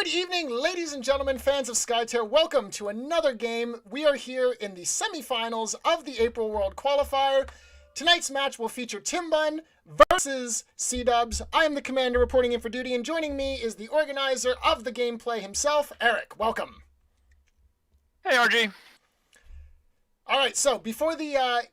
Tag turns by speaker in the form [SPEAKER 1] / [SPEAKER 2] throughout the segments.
[SPEAKER 1] Good evening, ladies and gentlemen, fans of Skytear. Welcome to another game. We are here in the semifinals of the April World Qualifier. Tonight's match will feature Timbunn versus Cdubs. I am the commander reporting in for duty, and joining me is the organizer of the gameplay himself, Eric. Welcome.
[SPEAKER 2] Hey, RG.
[SPEAKER 1] All right, so before the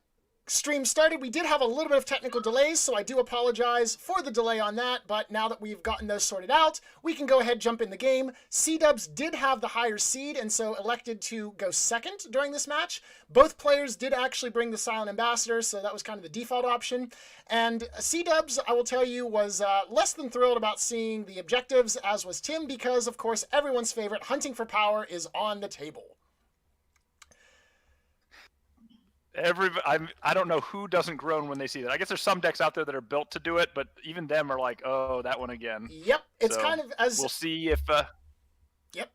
[SPEAKER 1] stream started, we did have a little bit of technical delays, so I do apologize for the delay on that, but now that we've gotten those sorted out, we can go ahead and jump in the game. Cdubs did have the higher seed, and so elected to go second during this match. Both players did actually bring the Silent Ambassador, so that was kind of the default option. And Cdubs, I will tell you, was less than thrilled about seeing the objectives, as was Tim, because, of course, everyone's favorite, hunting for power, is on the table.
[SPEAKER 2] I don't know who doesn't groan when they see that. I guess there's some decks out there that are built to do it, but even them are like, oh, that one again.
[SPEAKER 1] Yep, it's
[SPEAKER 2] so
[SPEAKER 1] kind of as...
[SPEAKER 2] We'll see if...
[SPEAKER 1] Yep.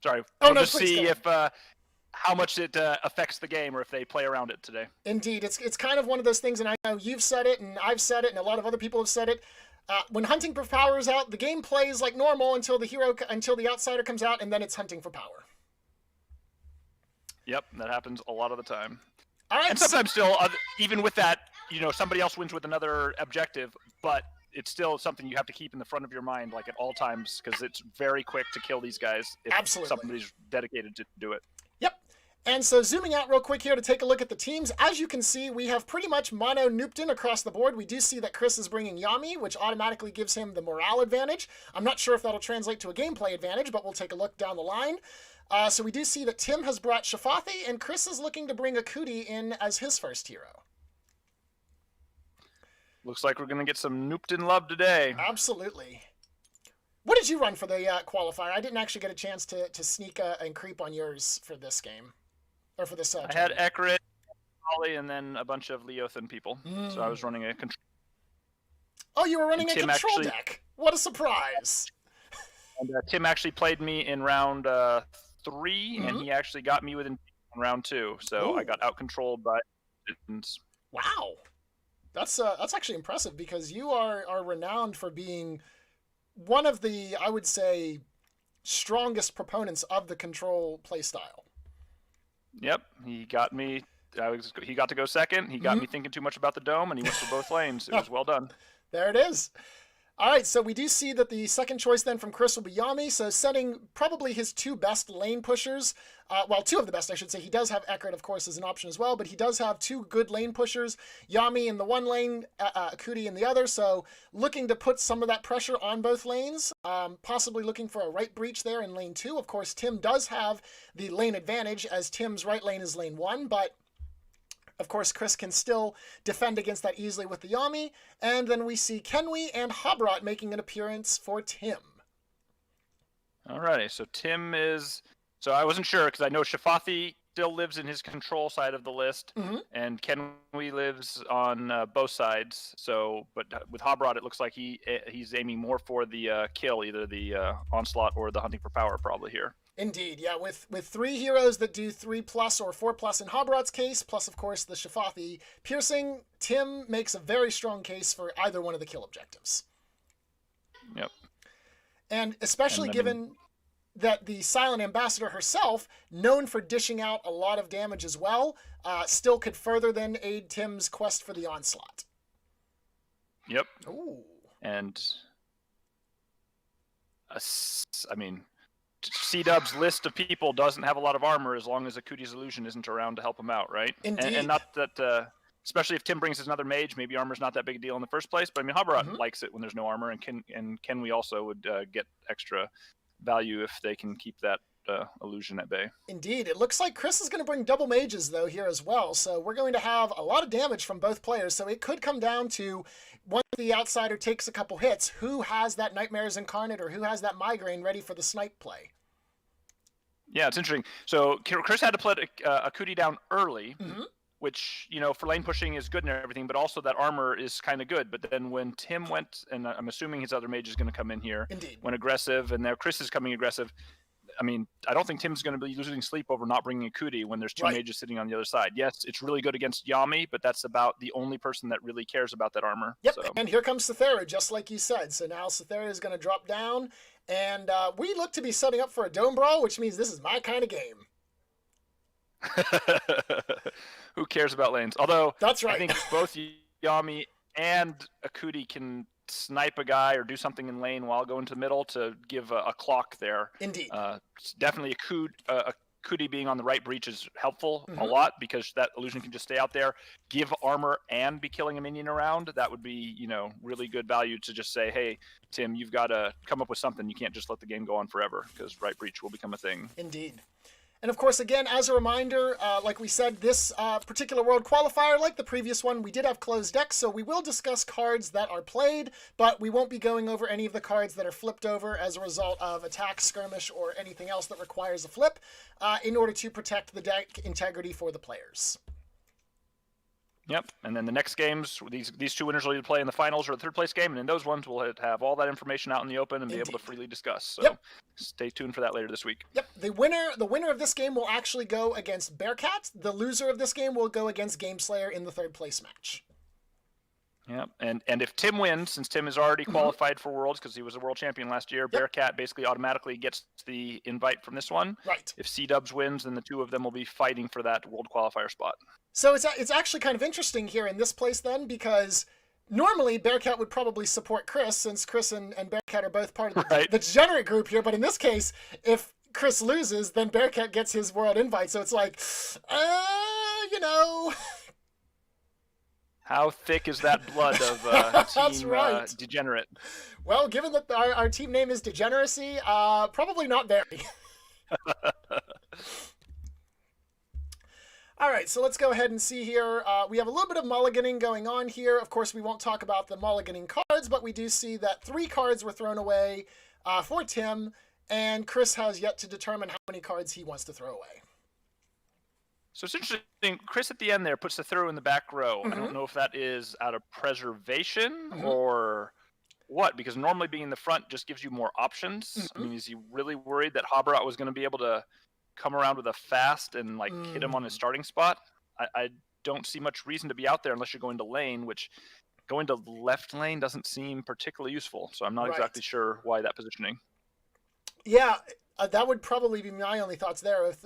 [SPEAKER 2] Sorry.
[SPEAKER 1] Oh,
[SPEAKER 2] we'll
[SPEAKER 1] no,
[SPEAKER 2] just
[SPEAKER 1] please
[SPEAKER 2] see if how much it affects the game or if they play around it today.
[SPEAKER 1] Indeed. It's kind of one of those things, and I know you've said it, and I've said it, and a lot of other people have said it. When hunting for power is out, the game plays like normal until the outsider comes out, and then it's hunting for power.
[SPEAKER 2] Yep, that happens a lot of the time.
[SPEAKER 1] All right,
[SPEAKER 2] and sometimes still, even with that, somebody else wins with another objective, but it's still something you have to keep in the front of your mind, like at all times, because it's very quick to kill these guys if somebody's dedicated to do it.
[SPEAKER 1] Yep. And so zooming out real quick here to take a look at the teams, as you can see, we have pretty much mono-nuped in across the board. We do see that Chris is bringing Yami, which automatically gives him the morale advantage. I'm not sure if that'll translate to a gameplay advantage, but we'll take a look down the line. So we do see that Tim has brought Shafathi, and Chris is looking to bring Akuti in as his first hero.
[SPEAKER 2] Looks like we're going to get some nooped in love today.
[SPEAKER 1] Absolutely. What did you run for the qualifier? I didn't actually get a chance to sneak and creep on yours for this game. Or for this
[SPEAKER 2] I had Ekrit, Holly, and then a bunch of Leothan people. So I was running a control.
[SPEAKER 1] Oh, you were running a control deck. What a surprise.
[SPEAKER 2] And Tim actually played me in round 3, and he actually got me within round 2. So I got out-controlled by...
[SPEAKER 1] Wow. That's actually impressive, because you are renowned for being one of the, I would say, strongest proponents of the control playstyle.
[SPEAKER 2] Yep, he got me. He got to go second. He got me thinking too much about the dome, and he went for both lanes. It was well done.
[SPEAKER 1] There it is. All right, so we do see that the second choice then from Chris will be Yami, so setting probably his two best lane pushers. Well, two of the best, I should say. He does have Ekrit, of course, as an option as well, but he does have two good lane pushers, Yami in the one lane, Akuti in the other, so looking to put some of that pressure on both lanes, possibly looking for a right breach there in lane 2. Of course, Tim does have the lane advantage, as Tim's right lane is lane 1, but of course, Chris can still defend against that easily with the Yami. And then we see Kenwi and Habrat making an appearance for Tim.
[SPEAKER 2] Alrighty, so Tim is... So I wasn't sure, because I know Shafathi still lives in his control side of the list, and Kenwi lives on both sides. So, but with Habrat, it looks like he's aiming more for the kill, either the onslaught or the hunting for power, probably here.
[SPEAKER 1] Indeed, yeah, with 3 heroes that do 3+ or 4+ in Habrat's case, plus, of course, the Shafathi piercing, Tim makes a very strong case for either one of the kill objectives.
[SPEAKER 2] Yep.
[SPEAKER 1] And especially given that the Silent Ambassador herself, known for dishing out a lot of damage as well, still could further then aid Tim's quest for the onslaught.
[SPEAKER 2] Yep.
[SPEAKER 1] Ooh.
[SPEAKER 2] And, I mean... Cdubs' list of people doesn't have a lot of armor as long as Akuti's illusion isn't around to help him out, right?
[SPEAKER 1] Indeed.
[SPEAKER 2] And not that, especially if Tim brings his another mage, maybe armor's not that big a deal in the first place. But I mean, Habrat likes it when there's no armor, and Kenwi also would get extra value if they can keep that illusion at bay.
[SPEAKER 1] Indeed. It looks like Chris is going to bring double mages, though, here as well. So we're going to have a lot of damage from both players. So it could come down to, once the outsider takes a couple hits, who has that Nightmares Incarnate or who has that Migraine ready for the snipe play.
[SPEAKER 2] Yeah, it's interesting. So Chris had to put Akuti down early, which, for lane pushing is good and everything, but also that armor is kind of good. But then when Tim went, and I'm assuming his other mage is going to come in here, went aggressive, and now Chris is coming aggressive. I mean, I don't think Tim's going to be losing sleep over not bringing Akuti when there's two mages sitting on the other side. Yes, it's really good against Yami, but that's about the only person that really cares about that armor.
[SPEAKER 1] Yep,
[SPEAKER 2] so.
[SPEAKER 1] And here comes Skytear, just like you said. So now Skytear is going to drop down, And we look to be setting up for a dome brawl, which means this is my kind of game.
[SPEAKER 2] Who cares about lanes? Although
[SPEAKER 1] That's right.
[SPEAKER 2] I think both Yami and Akudi can snipe a guy or do something in lane while going to middle to give a clock there.
[SPEAKER 1] Indeed.
[SPEAKER 2] Definitely Akudi being on the right breach is helpful a lot, because that illusion can just stay out there, give armor, and be killing a minion around. That would be, really good value to just say, hey, Tim, you've got to come up with something. You can't just let the game go on forever, because right breach will become a thing.
[SPEAKER 1] Indeed. And of course, again, as a reminder, like we said, this particular World Qualifier, like the previous one, we did have closed decks, so we will discuss cards that are played, but we won't be going over any of the cards that are flipped over as a result of attack, skirmish, or anything else that requires a flip, in order to protect the deck integrity for the players.
[SPEAKER 2] Yep, and then the next games, these two winners will either play in the finals or the third place game, and in those ones we'll have all that information out in the open and be able to freely discuss. So stay tuned for that later this week.
[SPEAKER 1] Yep, the winner of this game will actually go against Bearcat. The loser of this game will go against Game Slayer in the third place match.
[SPEAKER 2] Yep, and if Tim wins, since Tim is already qualified for Worlds because he was a world champion last year, Bearcat basically automatically gets the invite from this one.
[SPEAKER 1] Right.
[SPEAKER 2] If Cdubs wins, then the two of them will be fighting for that World Qualifier spot.
[SPEAKER 1] So it's actually kind of interesting here in this place then, because normally Bearcat would probably support Chris, since Chris and Bearcat are both part of the degenerate group here. But in this case, if Chris loses, then Bearcat gets his world invite. So it's like,
[SPEAKER 2] How thick is that blood of Team Degenerate?
[SPEAKER 1] Well, given that our team name is Degeneracy, probably not very. All right, so let's go ahead and see here. We have a little bit of mulliganing going on here. Of course, we won't talk about the mulliganing cards, but we do see that 3 cards were thrown away for Tim, and Chris has yet to determine how many cards he wants to throw away.
[SPEAKER 2] So it's interesting. Chris at the end there puts the throw in the back row. I don't know if that is out of preservation or what, because normally being in the front just gives you more options. I mean, is he really worried that Habrat was going to be able to come around with a fast and hit him on his starting spot? I don't see much reason to be out there unless you're going to lane, which going to left lane doesn't seem particularly useful. So I'm not exactly sure why that positioning.
[SPEAKER 1] Yeah, that would probably be my only thoughts there. With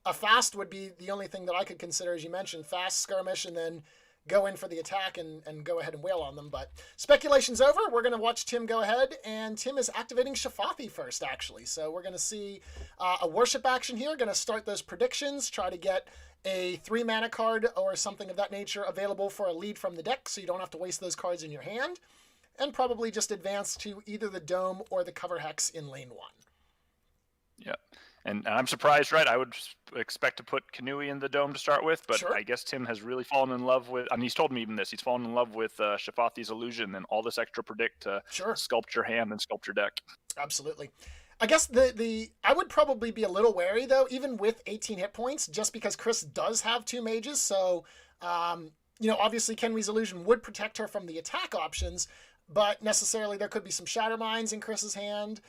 [SPEAKER 1] a fast would be the only thing that I could consider, as you mentioned, fast skirmish, and then go in for the attack and go ahead and wail on them. But speculation's over. We're going to watch Tim go ahead, and Tim is activating Shafathi first, actually. So we're going to see a worship action here. Going to start those predictions, try to get a 3 mana card or something of that nature available for a lead from the deck, so you don't have to waste those cards in your hand, and probably just advance to either the dome or the cover hex in lane 1.
[SPEAKER 2] Yeah. And I'm surprised, right? I would expect to put Kanui in the dome to start with, but I guess Tim has really fallen in love with, and he's told me even this, he's fallen in love with Shafathi's illusion and all this extra predict to sculpt your hand and sculpt your deck.
[SPEAKER 1] Absolutely. I guess I would probably be a little wary, though, even with 18 hit points, just because Chris does have 2 mages. So, obviously Kenwi's illusion would protect her from the attack options, but necessarily there could be some Shatter Mines in Chris's hand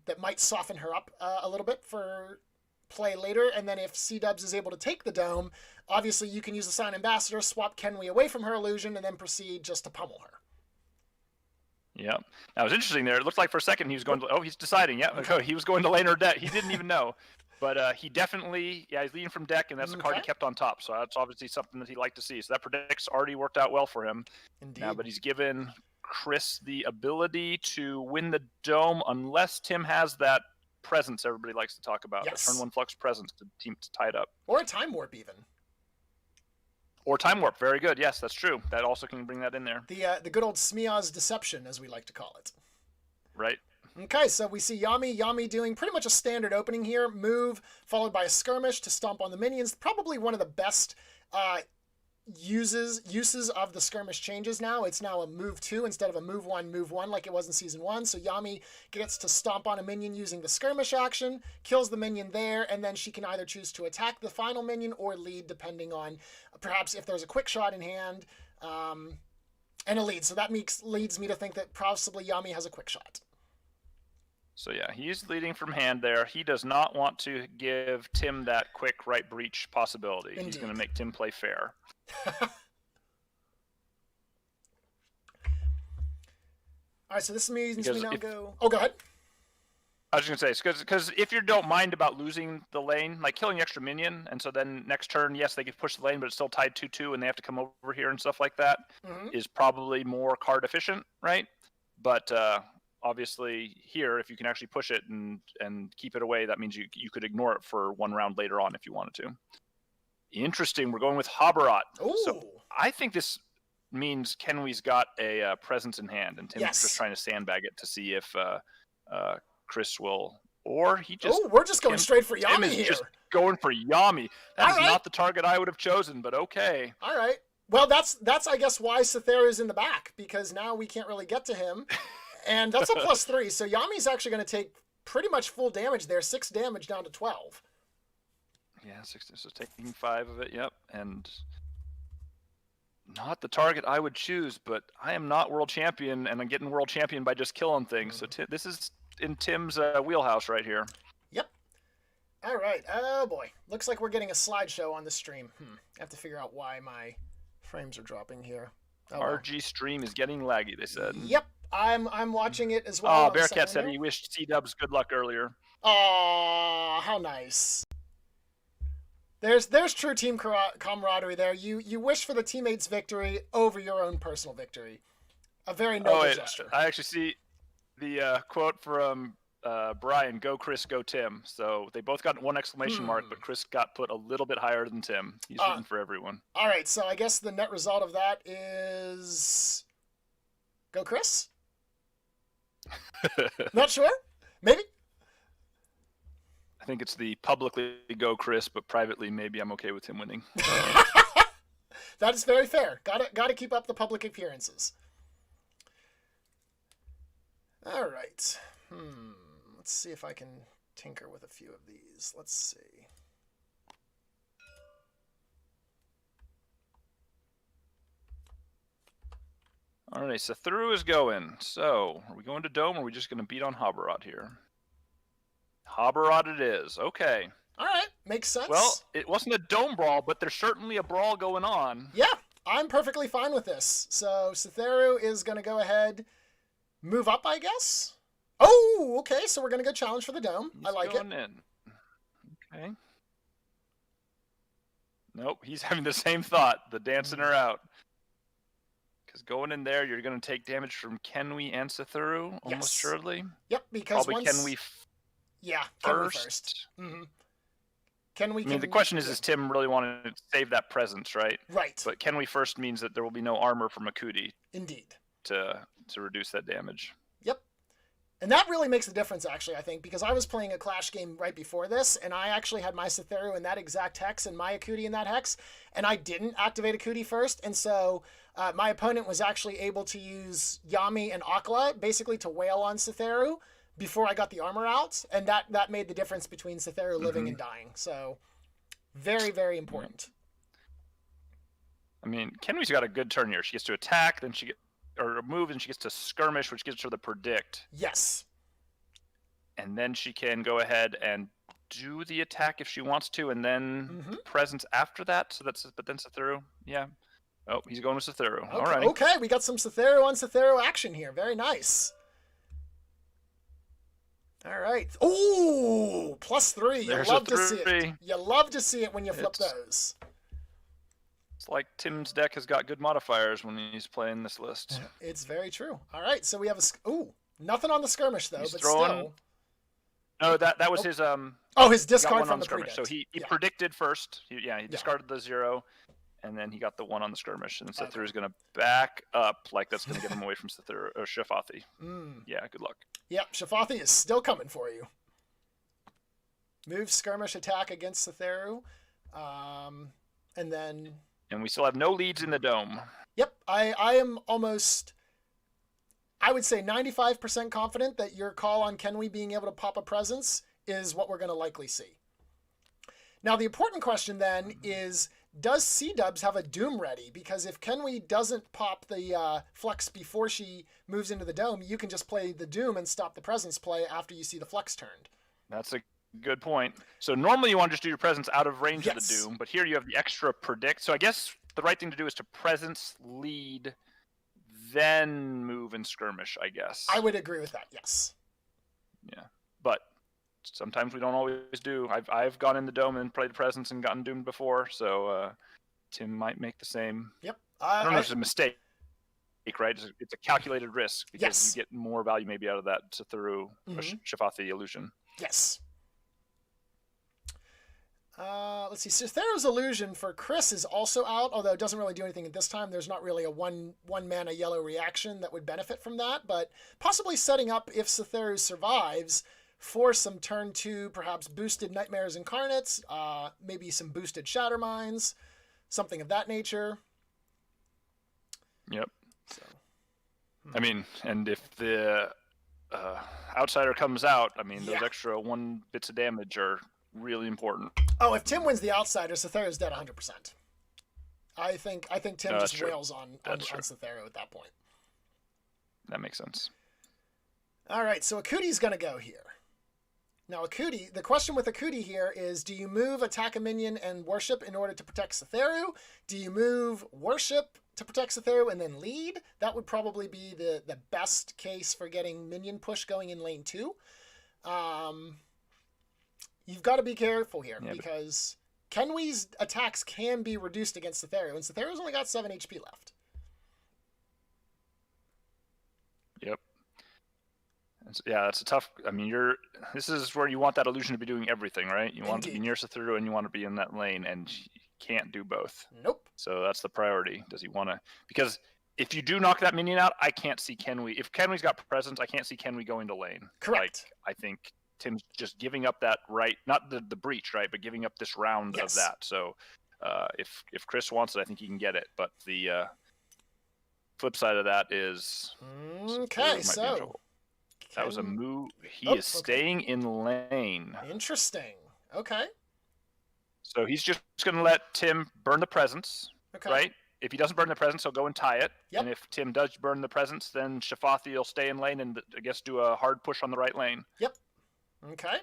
[SPEAKER 1] that might soften her up a little bit for play later. And then if Cdubs is able to take the dome, obviously you can use the Sign Ambassador, swap Kenwi away from her illusion, and then proceed just to pummel her. Yeah.
[SPEAKER 2] That was interesting there. It looked like for a second he was going to, he's deciding. Yeah, okay. He was going to lane or deck. He didn't even know. But he definitely, he's leading from deck, and that's the card he kept on top. So that's obviously something that he'd like to see. So that predict's already worked out well for him.
[SPEAKER 1] Indeed.
[SPEAKER 2] But he's given Chris the ability to win the dome unless Tim has that presence everybody likes to talk about.
[SPEAKER 1] Yes.
[SPEAKER 2] Turn 1 flux presence to tie it up.
[SPEAKER 1] Or a Time Warp even.
[SPEAKER 2] Or Time Warp. Very good. Yes, that's true. That also can bring that in there.
[SPEAKER 1] The good old Smiaz Deception, as we like to call it.
[SPEAKER 2] Right.
[SPEAKER 1] Okay, so we see Yami doing pretty much a standard opening here. Move, followed by a skirmish to stomp on the minions. Probably one of the best uses of the skirmish changes now. It's now a move 2 instead of a move 1 like it was in season 1. So Yami gets to stomp on a minion using the skirmish action, kills the minion there, and then she can either choose to attack the final minion or lead, depending on perhaps if there's a quick shot in hand and a lead. So that leads me to think that possibly Yami has a quick shot.
[SPEAKER 2] So yeah, he's leading from hand there. He does not want to give Tim that quick right breach possibility. Indeed. He's going to make Tim play fair.
[SPEAKER 1] All right, so this means
[SPEAKER 2] Because
[SPEAKER 1] we now go... Oh, go ahead.
[SPEAKER 2] I was going to say, because if you don't mind about losing the lane, like killing the extra minion, and so then next turn, yes, they can push the lane, but it's still tied 2-2, and they have to come over here and stuff like that, is probably more card efficient, right? But obviously here, if you can actually push it and keep it away, that means you could ignore it for one round later on if you wanted to. Interesting. We're going with Habarat. So I think this means Kenwy's got a presence in hand, and Tim's just trying to sandbag it to see if Chris will, or he just...
[SPEAKER 1] Oh, we're just going straight for Yami
[SPEAKER 2] Tim is
[SPEAKER 1] here.
[SPEAKER 2] just going for Yami. That is not the target I would have chosen, but okay.
[SPEAKER 1] All right. Well, that's I guess why Scytheru's in the back, because now we can't really get to him. And that's a +3, so Yami's actually going to take pretty much full damage there, 6 damage down to 12.
[SPEAKER 2] Yeah, 6, so taking 5 of it, yep. And not the target I would choose, but I am not world champion, and I'm getting world champion by just killing things. So this is in Tim's wheelhouse right here.
[SPEAKER 1] Yep. All right. Oh, boy. Looks like we're getting a slideshow on the stream. I have to figure out why my frames are dropping here.
[SPEAKER 2] Oh, RG stream is getting laggy, they said.
[SPEAKER 1] Yep. I'm watching it as well.
[SPEAKER 2] Oh, Bearcat said he wished Cdubs good luck earlier.
[SPEAKER 1] Oh, how nice. There's true team camaraderie there. You wish for the teammates' victory over your own personal victory. A very noble gesture.
[SPEAKER 2] I actually see the quote from Brian, "Go Chris, go Tim." So they both got 1 exclamation mark, but Chris got put a little bit higher than Tim. He's rooting for everyone.
[SPEAKER 1] All right, so I guess the net result of that is go Chris? Not sure? Maybe?
[SPEAKER 2] I think it's the publicly go Chris, but privately maybe I'm okay with him winning.
[SPEAKER 1] That is very fair. Gotta keep up the public appearances. All right. Let's see if I can tinker with a few of these. Let's see.
[SPEAKER 2] All right, so through is going. So, are we going to Dome, or are we just going to beat on Habarat here? Habarat it is. Okay.
[SPEAKER 1] All right, makes sense.
[SPEAKER 2] Well, it wasn't a Dome brawl, but there's certainly a brawl going on.
[SPEAKER 1] Yeah, I'm perfectly fine with this. So, Scytheru is going to go ahead, move up, I guess? Oh, okay, so we're going to go challenge for the Dome. I like it.
[SPEAKER 2] In. Okay. Nope, he's having the same thought, the dancing her out. Because going in there, you're going to take damage from Kenwy and Scytheru, almost surely.
[SPEAKER 1] Yep, because
[SPEAKER 2] probably Kenwy
[SPEAKER 1] first. Kenwy.
[SPEAKER 2] I mean, the question is Tim really wanting to save that presence, right?
[SPEAKER 1] Right.
[SPEAKER 2] But Kenwy first means that there will be no armor from Akudi.
[SPEAKER 1] Indeed.
[SPEAKER 2] To reduce that damage.
[SPEAKER 1] Yep. And that really makes a difference, actually, I think, because I was playing a Clash game right before this, and I actually had my Scytheru in that exact hex and my Akudi in that hex, and I didn't activate Akudi first, and so my opponent was actually able to use Yami and Akla, basically to wail on Scytheru before I got the armor out, and that made the difference between Scytheru living and dying. So, very, very important.
[SPEAKER 2] I mean, Kenwy's got a good turn here. She gets to attack, then or move, and she gets to skirmish, which gives her the predict.
[SPEAKER 1] Yes.
[SPEAKER 2] And then she can go ahead and do the attack if she wants to, and then presence after that. So but then Scytheru, yeah. Oh, he's going with Scytheru.
[SPEAKER 1] Okay.
[SPEAKER 2] All right.
[SPEAKER 1] Okay, we got some Scytheru on Scytheru action here. Very nice. All right. Ooh, +3. You love to see it. You love to see it when you flip those.
[SPEAKER 2] It's like Tim's deck has got good modifiers when he's playing this list.
[SPEAKER 1] It's very true. All right, so we have nothing on the skirmish though, but
[SPEAKER 2] still. No, that was his
[SPEAKER 1] his discard from the skirmish.
[SPEAKER 2] So he predicted first. He discarded the 0, and then he got the 1 on the skirmish. And Scytheru is going to back up, like that's going to get him away from Scytheru or Shafathi. Yeah, good luck.
[SPEAKER 1] Yep, Shafathi is still coming for you. Move skirmish attack against Scytheru, and then.
[SPEAKER 2] And we still have no leads in the Dome.
[SPEAKER 1] Yep, I am almost, I would say 95% confident that your call on Kenwy being able to pop a presence is what we're going to likely see. Now, the important question then is, does Cdubs have a Doom ready? Because if Kenwy doesn't pop the Flux before she moves into the Dome, you can just play the Doom and stop the presence play after you see the Flux turned.
[SPEAKER 2] That's a good point. So normally you want to just do your presence out of range of the Doom, but here you have the extra predict. So I guess the right thing to do is to presence lead, then move and skirmish, I guess.
[SPEAKER 1] I would agree with that, yes.
[SPEAKER 2] Yeah, but sometimes we don't always do. I've gone in the dome and played presence and gotten doomed before, so Tim might make the same.
[SPEAKER 1] Yep.
[SPEAKER 2] I don't know if it's a mistake, right? It's a calculated risk because
[SPEAKER 1] yes.
[SPEAKER 2] you get more value maybe out of that Sethuru Shafathi illusion.
[SPEAKER 1] Yes. Let's see. Setheru's illusion for Chris is also out, although it doesn't really do anything at this time. There's not really a one mana yellow reaction that would benefit from that, but possibly setting up, if Setheru survives, for some turn 2, perhaps boosted Nightmares Incarnates, maybe some boosted Shatterminds, something of that nature.
[SPEAKER 2] Yep. So, I mean, and if the outsider comes out, I mean, those extra 1 bits of damage are really important.
[SPEAKER 1] Oh, if Tim wins the outsider, Setheru's dead 100%. I think Tim just wails on Setheru at that point.
[SPEAKER 2] That makes sense.
[SPEAKER 1] All right, so Akuti's going to go here. Now, Akuti, the question with Akuti here is, do you move attack a minion and worship in order to protect Setheru? Do you move worship to protect Setheru and then lead? That would probably be the best case for getting minion push going in lane 2. You've got to be careful here because Kenwi's attacks can be reduced against Setheru, and Setheru's only got 7 HP left.
[SPEAKER 2] Yep. Yeah, that's a tough. I mean, this is where you want that illusion to be doing everything, right? You want to be near Setheru and you want to be in that lane, and you can't do both.
[SPEAKER 1] Nope.
[SPEAKER 2] So that's the priority. Does he want to? Because if you do knock that minion out, I can't see Kenwi. If Kenwi's got presence, I can't see Kenwi going to lane.
[SPEAKER 1] Correct.
[SPEAKER 2] I think Tim's just giving up that right, not the breach, right, but giving up this round of that. So if Chris wants it, I think he can get it. But the flip side of that is
[SPEAKER 1] okay. So
[SPEAKER 2] that was a move. He is staying in lane.
[SPEAKER 1] Interesting. Okay.
[SPEAKER 2] So he's just going to let Tim burn the presence, right? If he doesn't burn the presence, he'll go and tie it.
[SPEAKER 1] Yep.
[SPEAKER 2] And if Tim does burn the presence, then Shafathi will stay in lane and, I guess, do a hard push on the right lane.
[SPEAKER 1] Yep. Okay.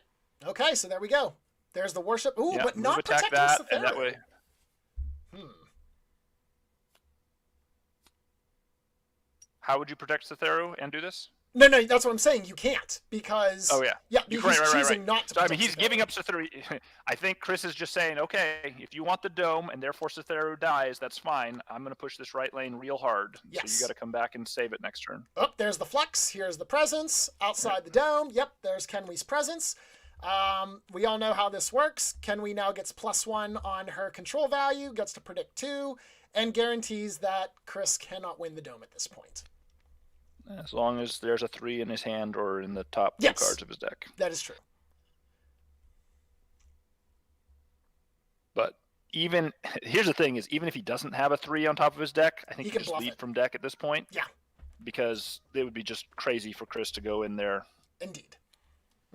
[SPEAKER 1] Okay, so there we go. There's the worship. Ooh, but not
[SPEAKER 2] attack
[SPEAKER 1] protecting
[SPEAKER 2] that,
[SPEAKER 1] Setheru.
[SPEAKER 2] and that way. How would you protect Setheru and do this?
[SPEAKER 1] No, that's what I'm saying. You can't because.
[SPEAKER 2] Oh yeah.
[SPEAKER 1] Yeah, he's choosing not to.
[SPEAKER 2] So I mean, he's giving up Setheru. I think Chris is just saying, okay, if you want the dome and therefore Setheru dies, that's fine. I'm going to push this right lane real hard.
[SPEAKER 1] Yes.
[SPEAKER 2] So you got to come back and save it next turn.
[SPEAKER 1] Oh, there's the flex. Here's the presence outside the dome. Yep, there's Kenwi's presence. We all know how this works. Kenwi now gets +1 on her control value, gets to predict 2, and guarantees that Chris cannot win the dome at this point.
[SPEAKER 2] As long as there's a 3 in his hand or in the top 2 cards of his deck.
[SPEAKER 1] That is true.
[SPEAKER 2] But here's the thing is, even if he doesn't have a 3 on top of his deck, I think he can just lead from deck at this point.
[SPEAKER 1] Yeah.
[SPEAKER 2] Because it would be just crazy for Chris to go in there.
[SPEAKER 1] Indeed.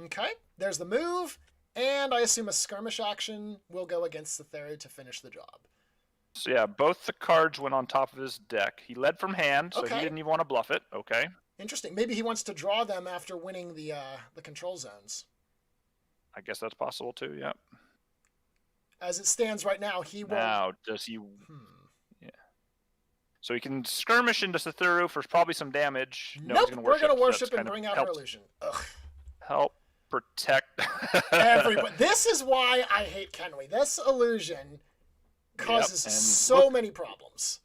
[SPEAKER 1] Okay, there's the move, and I assume a skirmish action will go against Setheru to finish the job.
[SPEAKER 2] So yeah, both the cards went on top of his deck. He led from hand, so he didn't even want to bluff it. Okay.
[SPEAKER 1] Interesting. Maybe he wants to draw them after winning the control zones.
[SPEAKER 2] I guess that's possible too. Yep.
[SPEAKER 1] As it stands right now, he will.
[SPEAKER 2] Now does he? Yeah. So he can skirmish into Setheru for probably some damage. No,
[SPEAKER 1] nope.
[SPEAKER 2] We're
[SPEAKER 1] gonna worship and bring out her illusion. Ugh.
[SPEAKER 2] Help protect
[SPEAKER 1] everybody. This is why I hate Kenwi. This illusion causes so many problems.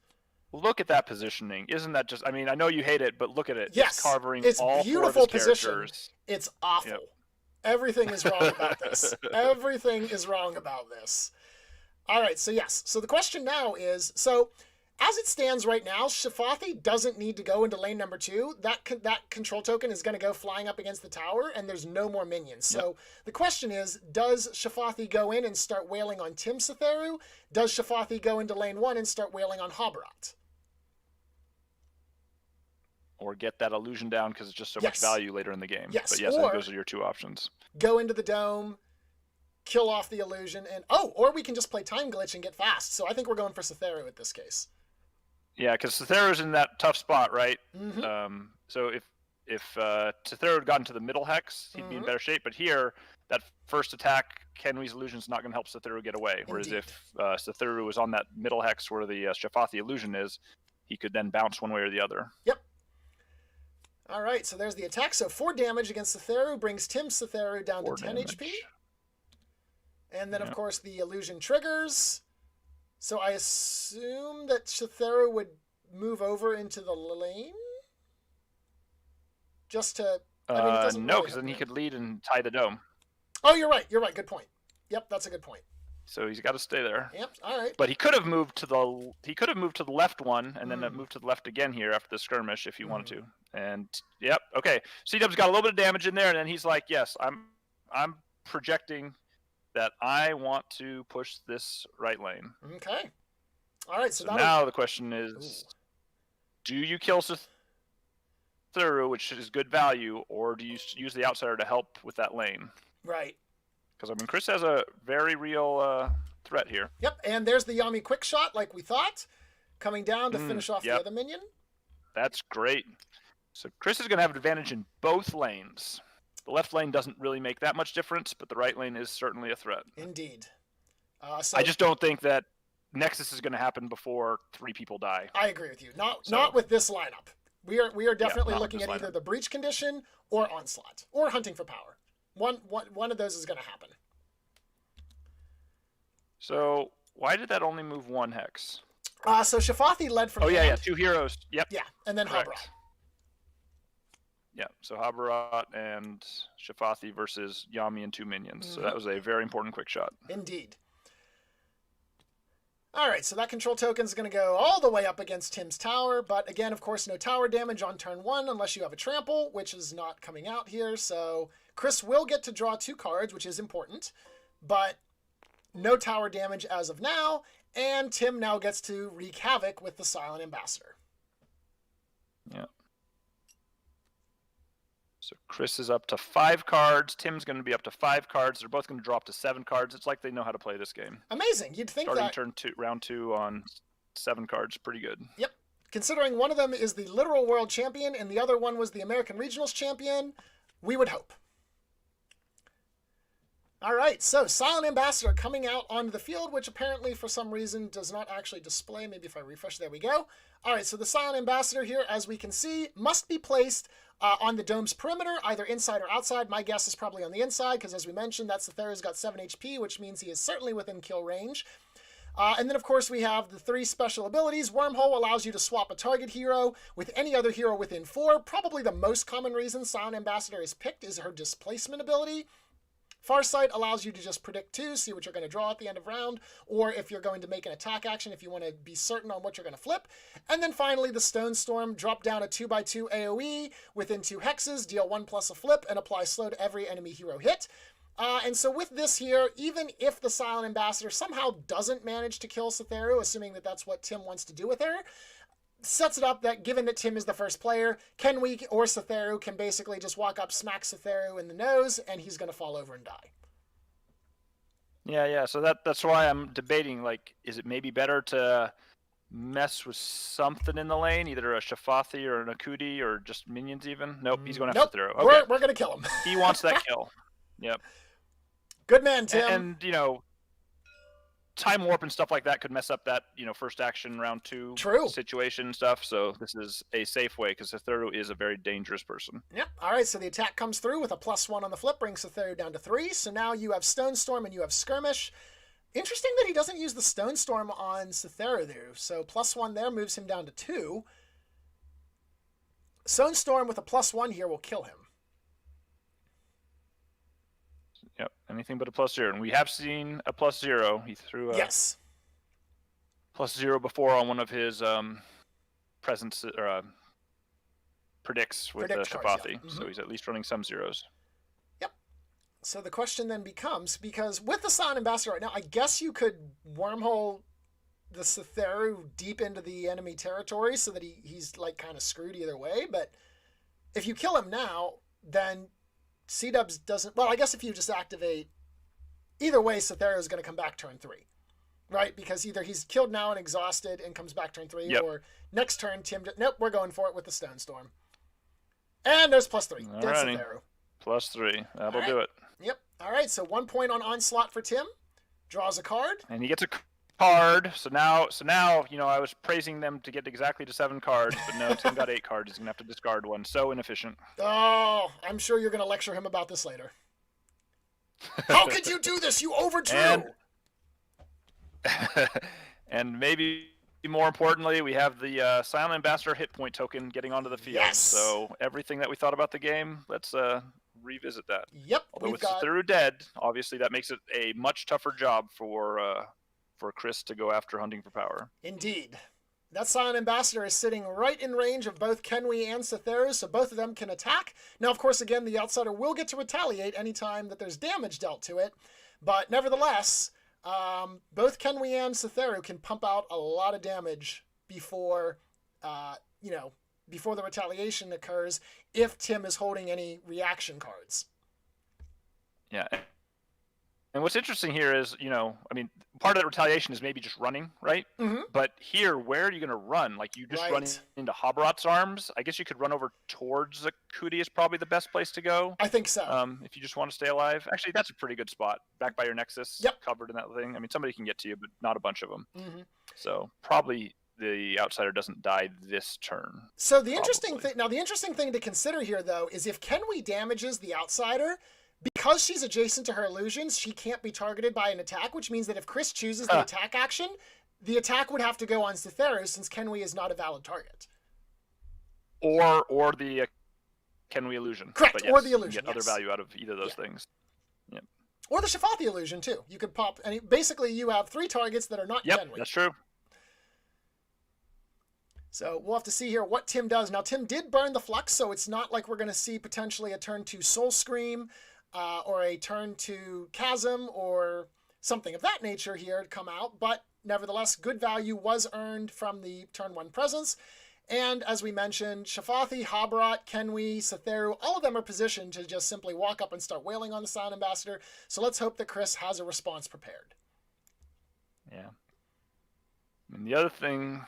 [SPEAKER 2] Look at that positioning. Isn't that just, I mean, I know you hate it, but look at it.
[SPEAKER 1] Yes.
[SPEAKER 2] It's all
[SPEAKER 1] beautiful position.
[SPEAKER 2] Characters.
[SPEAKER 1] It's awful. Yep. Everything is wrong about this. Everything is wrong about this. All right, so yes. So the question now is, so as it stands right now, Shafathi doesn't need to go into lane number 2. That control token is going to go flying up against the tower, and there's no more minions. So the question is, does Shafathi go in and start wailing on Tim Setheru? Does Shafathi go into lane 1 and start wailing on Habarat?
[SPEAKER 2] Or get that illusion down because it's just so much value later in the game.
[SPEAKER 1] Yes.
[SPEAKER 2] But yes, I think those are your 2 options.
[SPEAKER 1] Go into the dome, kill off the illusion, and or we can just play time glitch and get fast. So I think we're going for Setheru at this case.
[SPEAKER 2] Yeah, because Setheru's in that tough spot, right?
[SPEAKER 1] Mm-hmm.
[SPEAKER 2] So if Setheru had gotten to the middle hex, he'd be in better shape. But here, that first attack, Kenwi's illusion is not going to help Setheru get away. Whereas if Setheru was on that middle hex where the Shafathi illusion is, he could then bounce one way or the other.
[SPEAKER 1] Yep. All right, so there's the attack. So 4 damage against Cytheru brings Tim Cytheru down to 10 HP. And then, of course, the illusion triggers. So I assume that Cytheru would move over into the lane? Just to... I mean, it doesn't
[SPEAKER 2] no,
[SPEAKER 1] really
[SPEAKER 2] because then he
[SPEAKER 1] happen.
[SPEAKER 2] could lead and tie the dome.
[SPEAKER 1] Oh, you're right. You're right. Good point. Yep, that's a good point.
[SPEAKER 2] So he's got to stay there.
[SPEAKER 1] Yep. All right.
[SPEAKER 2] But he could have moved to the left one and then moved to the left again here after the skirmish if he wanted to. And yep, okay. Cdubs got a little bit of damage in there, and then he's like, "Yes, I'm projecting that I want to push this right lane."
[SPEAKER 1] Okay. All right. So
[SPEAKER 2] now the question is, do you kill Cytheru, which is good value, or do you use the outsider to help with that lane?
[SPEAKER 1] Right.
[SPEAKER 2] Because, I mean, Chris has a very real threat here.
[SPEAKER 1] Yep, and there's the Yami quick shot, like we thought, coming down to finish off the other minion.
[SPEAKER 2] That's great. So Chris is going to have an advantage in both lanes. The left lane doesn't really make that much difference, but the right lane is certainly a threat.
[SPEAKER 1] Indeed.
[SPEAKER 2] I just don't think that Nexus is going to happen before 3 people die.
[SPEAKER 1] I agree with you. Not with this lineup. We are definitely looking at either
[SPEAKER 2] lineup.
[SPEAKER 1] the breach condition or onslaught or hunting for power. One of those is going to happen.
[SPEAKER 2] So why did that only move 1 hex?
[SPEAKER 1] So Shafathi led from hand.
[SPEAKER 2] Yeah, 2 heroes. Yep.
[SPEAKER 1] Yeah, and then
[SPEAKER 2] Correct.
[SPEAKER 1] Habrat.
[SPEAKER 2] Yeah, so Habrat and Shafathi versus Yami and 2 minions. So that was a very important quick shot.
[SPEAKER 1] Indeed. All right, so that control token is going to go all the way up against Tim's tower, but again, of course, no tower damage on turn 1 unless you have a trample, which is not coming out here. So Chris will get to draw 2 cards, which is important, but no tower damage as of now, and Tim now gets to wreak havoc with the Silent Ambassador.
[SPEAKER 2] Yeah. So Chris is up to 5 cards. Tim's going to be up to 5 cards. They're both going to drop to 7 cards. It's like they know how to play this game.
[SPEAKER 1] Amazing. You'd think
[SPEAKER 2] Starting round 2 on 7 cards. Pretty good.
[SPEAKER 1] Yep. Considering one of them is the literal world champion and the other one was the American Regionals champion, we would hope. All right, so Silent Ambassador coming out onto the field, which apparently for some reason does not actually display. Maybe if I refresh, there we go. All right, so the Silent Ambassador here, as we can see, must be placed on the dome's perimeter, either inside or outside. My guess is probably on the inside, because as we mentioned, that Cytheru's got 7 HP, which means he is certainly within kill range. And then, of course, we have the 3 special abilities. Wormhole allows you to swap a target hero with any other hero within 4. Probably the most common reason Silent Ambassador is picked is her displacement ability. Farsight allows you to just predict 2, see what you're going to draw at the end of round, or if you're going to make an attack action, if you want to be certain on what you're going to flip. And then finally, the Stone Storm, drop down a 2x2 AoE within 2 hexes, deal 1 plus a flip, and apply slow to every enemy hero hit. And so with this here, even if the Silent Ambassador somehow doesn't manage to kill Cytheru, assuming that that's what Tim wants to do with her, sets it up that given that Tim is the first player, Kenweek or Cytheru can basically just walk up, smack Cytheru in the nose, and he's going to fall over and die.
[SPEAKER 2] Yeah. So that's why I'm debating, like, is it maybe better to mess with something in the lane, either a Shafathi or an Akudi or just minions even? Nope, he's going after Cytheru. Okay.
[SPEAKER 1] We're going to kill him.
[SPEAKER 2] He wants that kill. Yep.
[SPEAKER 1] Good man, Tim.
[SPEAKER 2] And you know, time warp and stuff like that could mess up that, you know, first action round 2 situation stuff. So this is a safe way because Cytheru is a very dangerous person.
[SPEAKER 1] Yep. All right. So the attack comes through with a +1 on the flip, brings Cytheru down to 3. So now you have Stone Storm and you have Skirmish. Interesting that he doesn't use the Stone Storm on Cytheru there. So +1 there moves him down to 2. Stone Storm with a +1 here will kill him.
[SPEAKER 2] Yep, anything but a +0. And we have seen a +0. He threw a +0 before on one of his presence or predicts with Shafathi.
[SPEAKER 1] Yeah.
[SPEAKER 2] So he's at least running some zeros.
[SPEAKER 1] Yep. So the question then becomes, because with the Silent Ambassador right now, I guess you could wormhole the Cytheru deep into the enemy territory so that he's like kind of screwed either way. But if you kill him now, then Cdubs doesn't... Well, I guess if you just activate... Either way, Cytheru is going to come back turn 3. Right? Because either he's killed now and exhausted and comes back turn 3, or next turn, Tim... Nope, we're going for it with the Stone Storm. And there's +3. Dead Cytheru.
[SPEAKER 2] +3. That'll do it.
[SPEAKER 1] Yep. All right, so 1 point on Onslaught for Tim. Draws a card.
[SPEAKER 2] And he gets a card. So now, I was praising them to get exactly to 7 cards, but no, Tim got 8 cards. He's gonna have to discard one. So inefficient.
[SPEAKER 1] Oh, I'm sure you're gonna lecture him about this later. How could you do this? You overdrew.
[SPEAKER 2] And maybe more importantly, we have the Silent Ambassador hit point token getting onto the field.
[SPEAKER 1] Yes.
[SPEAKER 2] So everything that we thought about the game, let's revisit that.
[SPEAKER 1] Yep.
[SPEAKER 2] Although with Skytear dead, obviously that makes it a much tougher job for Chris to go after hunting for power.
[SPEAKER 1] Indeed. That Silent Ambassador is sitting right in range of both Kenwi and Skytear, so both of them can attack. Now, of course, again, the Outsider will get to retaliate anytime that there's damage dealt to it, but nevertheless, both Kenwi and Skytear can pump out a lot of damage before, before the retaliation occurs if Tim is holding any reaction cards.
[SPEAKER 2] Yeah. And what's interesting here is, part of that retaliation is maybe just running, right?
[SPEAKER 1] Mm-hmm.
[SPEAKER 2] But here, where are you going to run? Like, you just run into Habrat's arms? I guess you could run over towards the Kuti is probably the best place to go.
[SPEAKER 1] I think so.
[SPEAKER 2] If you just want to stay alive. Actually, that's a pretty good spot. Back by your Nexus, covered in that thing. I mean, somebody can get to you, but not a bunch of them.
[SPEAKER 1] Mm-hmm.
[SPEAKER 2] So probably the Outsider doesn't die this turn.
[SPEAKER 1] So the interesting thing to consider here, though, is if Kenwi damages the Outsider, because she's adjacent to her illusions, she can't be targeted by an attack, which means that if Chris chooses the attack action, the attack would have to go on Skytear since Kenwi is not a valid target.
[SPEAKER 2] Or the Kenwi illusion.
[SPEAKER 1] Correct,
[SPEAKER 2] yes,
[SPEAKER 1] or the illusion,
[SPEAKER 2] you get other value out of either of those things. Yep.
[SPEAKER 1] Or the Shafathi illusion, too. You could pop, basically you have 3 targets that are not Kenwi.
[SPEAKER 2] That's true.
[SPEAKER 1] So we'll have to see here what Tim does. Now, Tim did burn the Flux, so it's not like we're going to see potentially a turn 2 Soul Scream, or a turn 2 Chasm, or something of that nature here to come out, but nevertheless, good value was earned from the turn 1 presence, and as we mentioned, Shafathi, Habrat, Kenwi, Skytear, all of them are positioned to just simply walk up and start wailing on the Silent Ambassador, so let's hope that Chris has a response prepared.
[SPEAKER 2] Yeah. And the other thing...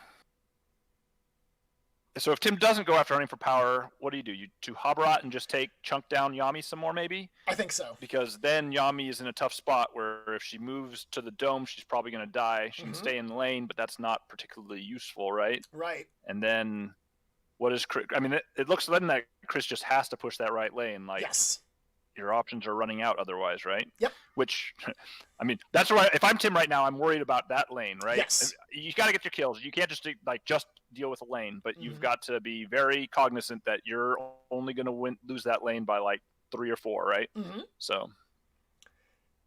[SPEAKER 2] So if Tim doesn't go after hunting for power, what do? You to Habrat and just chunk down Yami some more, maybe?
[SPEAKER 1] I think so.
[SPEAKER 2] Because then Yami is in a tough spot where if she moves to the dome, she's probably going to die. She can stay in the lane, but that's not particularly useful, right?
[SPEAKER 1] Right.
[SPEAKER 2] And then what is Chris? I mean, it looks then that Chris just has to push that right lane. Like,
[SPEAKER 1] yes.
[SPEAKER 2] Your options are running out otherwise, right?
[SPEAKER 1] Yep.
[SPEAKER 2] Which, I mean, that's why if I'm Tim right now, I'm worried about that lane, right?
[SPEAKER 1] Yes.
[SPEAKER 2] You got to get your kills. You can't just deal with a lane, but you've got to be very cognizant that you're only going to lose that lane by like 3 or 4, right?
[SPEAKER 1] Mm-hmm.
[SPEAKER 2] So.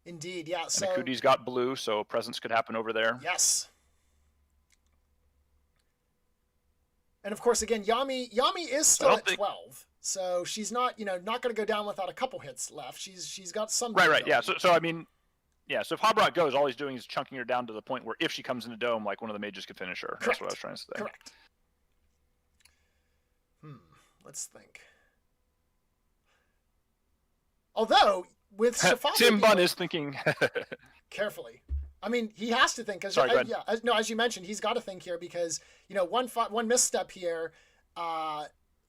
[SPEAKER 1] Indeed, yeah.
[SPEAKER 2] And Akuti's got blue, so presence could happen over there.
[SPEAKER 1] Yes. And of course, again, Yami is still at 12. So she's not, not going to go down without a couple hits left. She's got some.
[SPEAKER 2] Right. Yeah. So I mean, yeah. So if Habrat goes, all he's doing is chunking her down to the point where if she comes in the dome, like one of the mages could finish her.
[SPEAKER 1] Correct.
[SPEAKER 2] That's what I was trying to say.
[SPEAKER 1] Correct. Let's think. Although with Shafathi,
[SPEAKER 2] Timbunn is thinking
[SPEAKER 1] carefully. I mean, he has to think.
[SPEAKER 2] Sorry, go ahead.
[SPEAKER 1] As you mentioned, he's got to think here because one misstep here.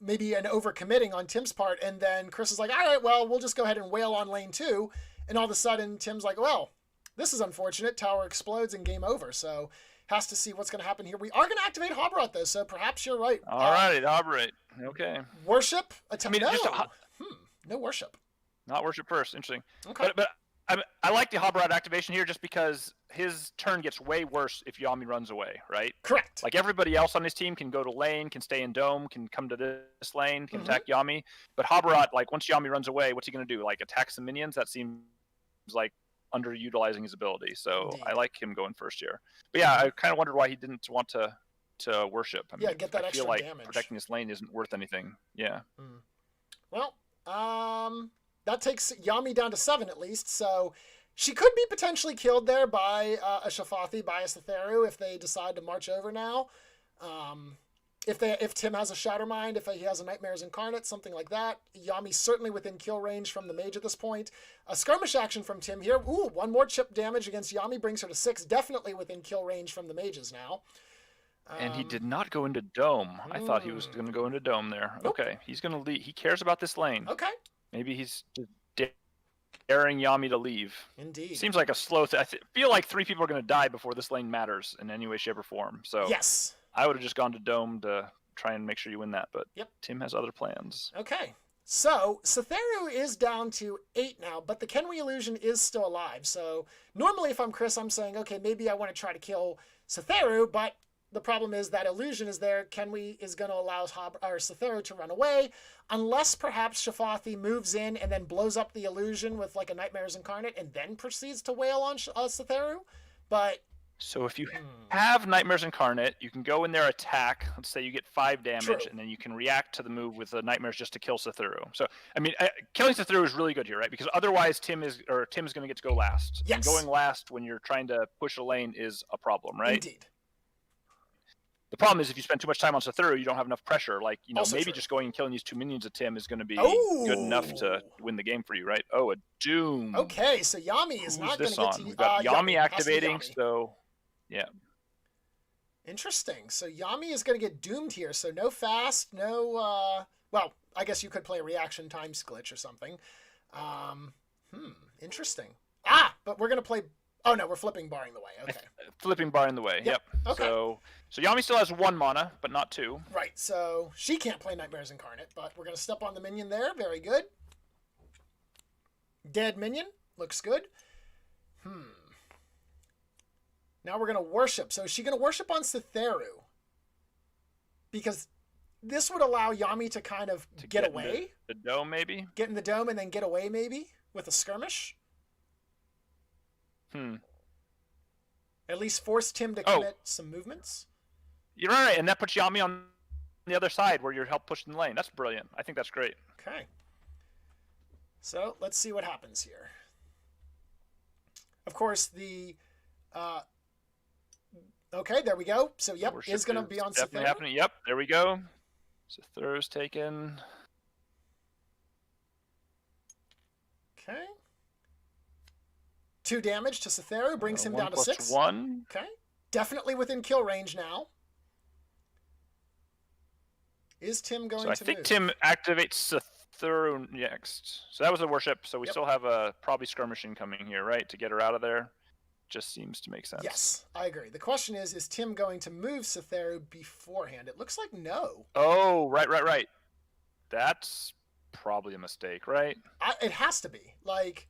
[SPEAKER 1] Maybe an overcommitting on Tim's part, and then Chris is like, all right, well, we'll just go ahead and wail on lane 2, and all of a sudden Tim's like, well, this is unfortunate, tower explodes and game over, so has to see what's going to happen here. We are going to activate Habrat, though, so perhaps you're right.
[SPEAKER 2] All right, Habrat, okay.
[SPEAKER 1] Worship? No worship.
[SPEAKER 2] Not worship first, interesting.
[SPEAKER 1] Okay.
[SPEAKER 2] But I like the Habrat activation here just because his turn gets way worse if Yami runs away, right?
[SPEAKER 1] Correct.
[SPEAKER 2] Like everybody else on his team can go to lane, can stay in dome, can come to this lane, can attack Yami. But Habrat, like once Yami runs away, what's he going to do? Like attack some minions? That seems like underutilizing his ability. So indeed. I like him going first here. But yeah, I kind of wondered why he didn't want to worship. I mean,
[SPEAKER 1] get that extra
[SPEAKER 2] damage. I feel like
[SPEAKER 1] damage.
[SPEAKER 2] Protecting this lane isn't worth anything. Yeah.
[SPEAKER 1] Well, that takes Yami down to 7 at least, so she could be potentially killed there by a Shafathi, by a Skytear, if they decide to march over now. If Tim has a Shattermind, if he has a Nightmares Incarnate, something like that. Yami's certainly within kill range from the mage at this point. A skirmish action from Tim here. Ooh, 1 more chip damage against Yami brings her to 6. Definitely within kill range from the mages now.
[SPEAKER 2] And he did not go into dome. I thought he was going to go into dome there. Nope. Okay, he's going to lead. He cares about this lane.
[SPEAKER 1] Okay.
[SPEAKER 2] Maybe he's daring Yami to leave.
[SPEAKER 1] Indeed.
[SPEAKER 2] Seems like a slow thing. I feel like 3 people are going to die before this lane matters in any way, shape, or form. So
[SPEAKER 1] yes.
[SPEAKER 2] I would have just gone to Dome to try and make sure you win that, but
[SPEAKER 1] yep.
[SPEAKER 2] Tim has other plans.
[SPEAKER 1] Okay. So, Satheru is down to 8 now, but the Kenwi illusion is still alive. So, normally if I'm Chris, I'm saying, okay, maybe I want to try to kill Satheru, but the problem is that illusion is there. Kenwi is going to allow Satheru to run away, unless perhaps Shafathi moves in and then blows up the illusion with like a Nightmares Incarnate and then proceeds to wail on Satheru. But
[SPEAKER 2] so if you have Nightmares Incarnate, you can go in there, attack. Let's say you get 5 damage,
[SPEAKER 1] True.
[SPEAKER 2] and then you can react to the move with the Nightmares just to kill Satheru. So, I mean, killing Satheru is really good here, right? Because otherwise Tim's going to get to go last.
[SPEAKER 1] Yes.
[SPEAKER 2] And going last when you're trying to push a lane is a problem, right?
[SPEAKER 1] Indeed.
[SPEAKER 2] The problem is if you spend too much time on Satheru, you don't have enough pressure. Like, you know,
[SPEAKER 1] Also
[SPEAKER 2] maybe
[SPEAKER 1] true.
[SPEAKER 2] just going and killing these 2 minions of Tim is going to be
[SPEAKER 1] Ooh.
[SPEAKER 2] good enough to win the game for you, right? Oh, a Doom.
[SPEAKER 1] Okay, so Yami is
[SPEAKER 2] Who's
[SPEAKER 1] not going
[SPEAKER 2] this
[SPEAKER 1] to get
[SPEAKER 2] on?
[SPEAKER 1] to...
[SPEAKER 2] We've got Yami activating,
[SPEAKER 1] Yami.
[SPEAKER 2] so yeah.
[SPEAKER 1] Interesting. So Yami is going to get doomed here. So no fast, no... well, I guess you could play a reaction times glitch or something. Interesting. Ah, but we're going to play... Oh, no, we're flipping barring the way. Okay.
[SPEAKER 2] Flipping bar in the way, yep.
[SPEAKER 1] Okay.
[SPEAKER 2] So Yami still has 1 mana, but not 2.
[SPEAKER 1] Right, so she can't play Nightmares Incarnate, but we're going to step on the minion there. Very good. Dead minion. Looks good. Now we're going to worship. So is she going to worship on Satheru? Because this would allow Yami to kind of get away.
[SPEAKER 2] The dome, maybe?
[SPEAKER 1] Get in the dome and then get away, maybe, with a skirmish. At least force Tim to commit some movements.
[SPEAKER 2] You're right, and that puts Yami on the other side where you're help pushing the lane. That's brilliant. I think that's great.
[SPEAKER 1] Okay. So let's see what happens here. Of course, the... okay, there we go. So, yep, is going to be on
[SPEAKER 2] definitely
[SPEAKER 1] Satheru.
[SPEAKER 2] Happening. Yep, there we go. Satheru's taken.
[SPEAKER 1] Okay. 2 damage to Satheru brings him down to 6.
[SPEAKER 2] 1.
[SPEAKER 1] Okay. Definitely within kill range now. Is Tim going to move?
[SPEAKER 2] So I think Tim activates Satheru next. So that was the worship. So we still have a probably skirmishing coming here, right? To get her out of there. Just seems to make sense.
[SPEAKER 1] Yes, I agree. The question is Tim going to move Satheru beforehand? It looks like no.
[SPEAKER 2] Oh, right. That's probably a mistake, right?
[SPEAKER 1] It has to be. Like...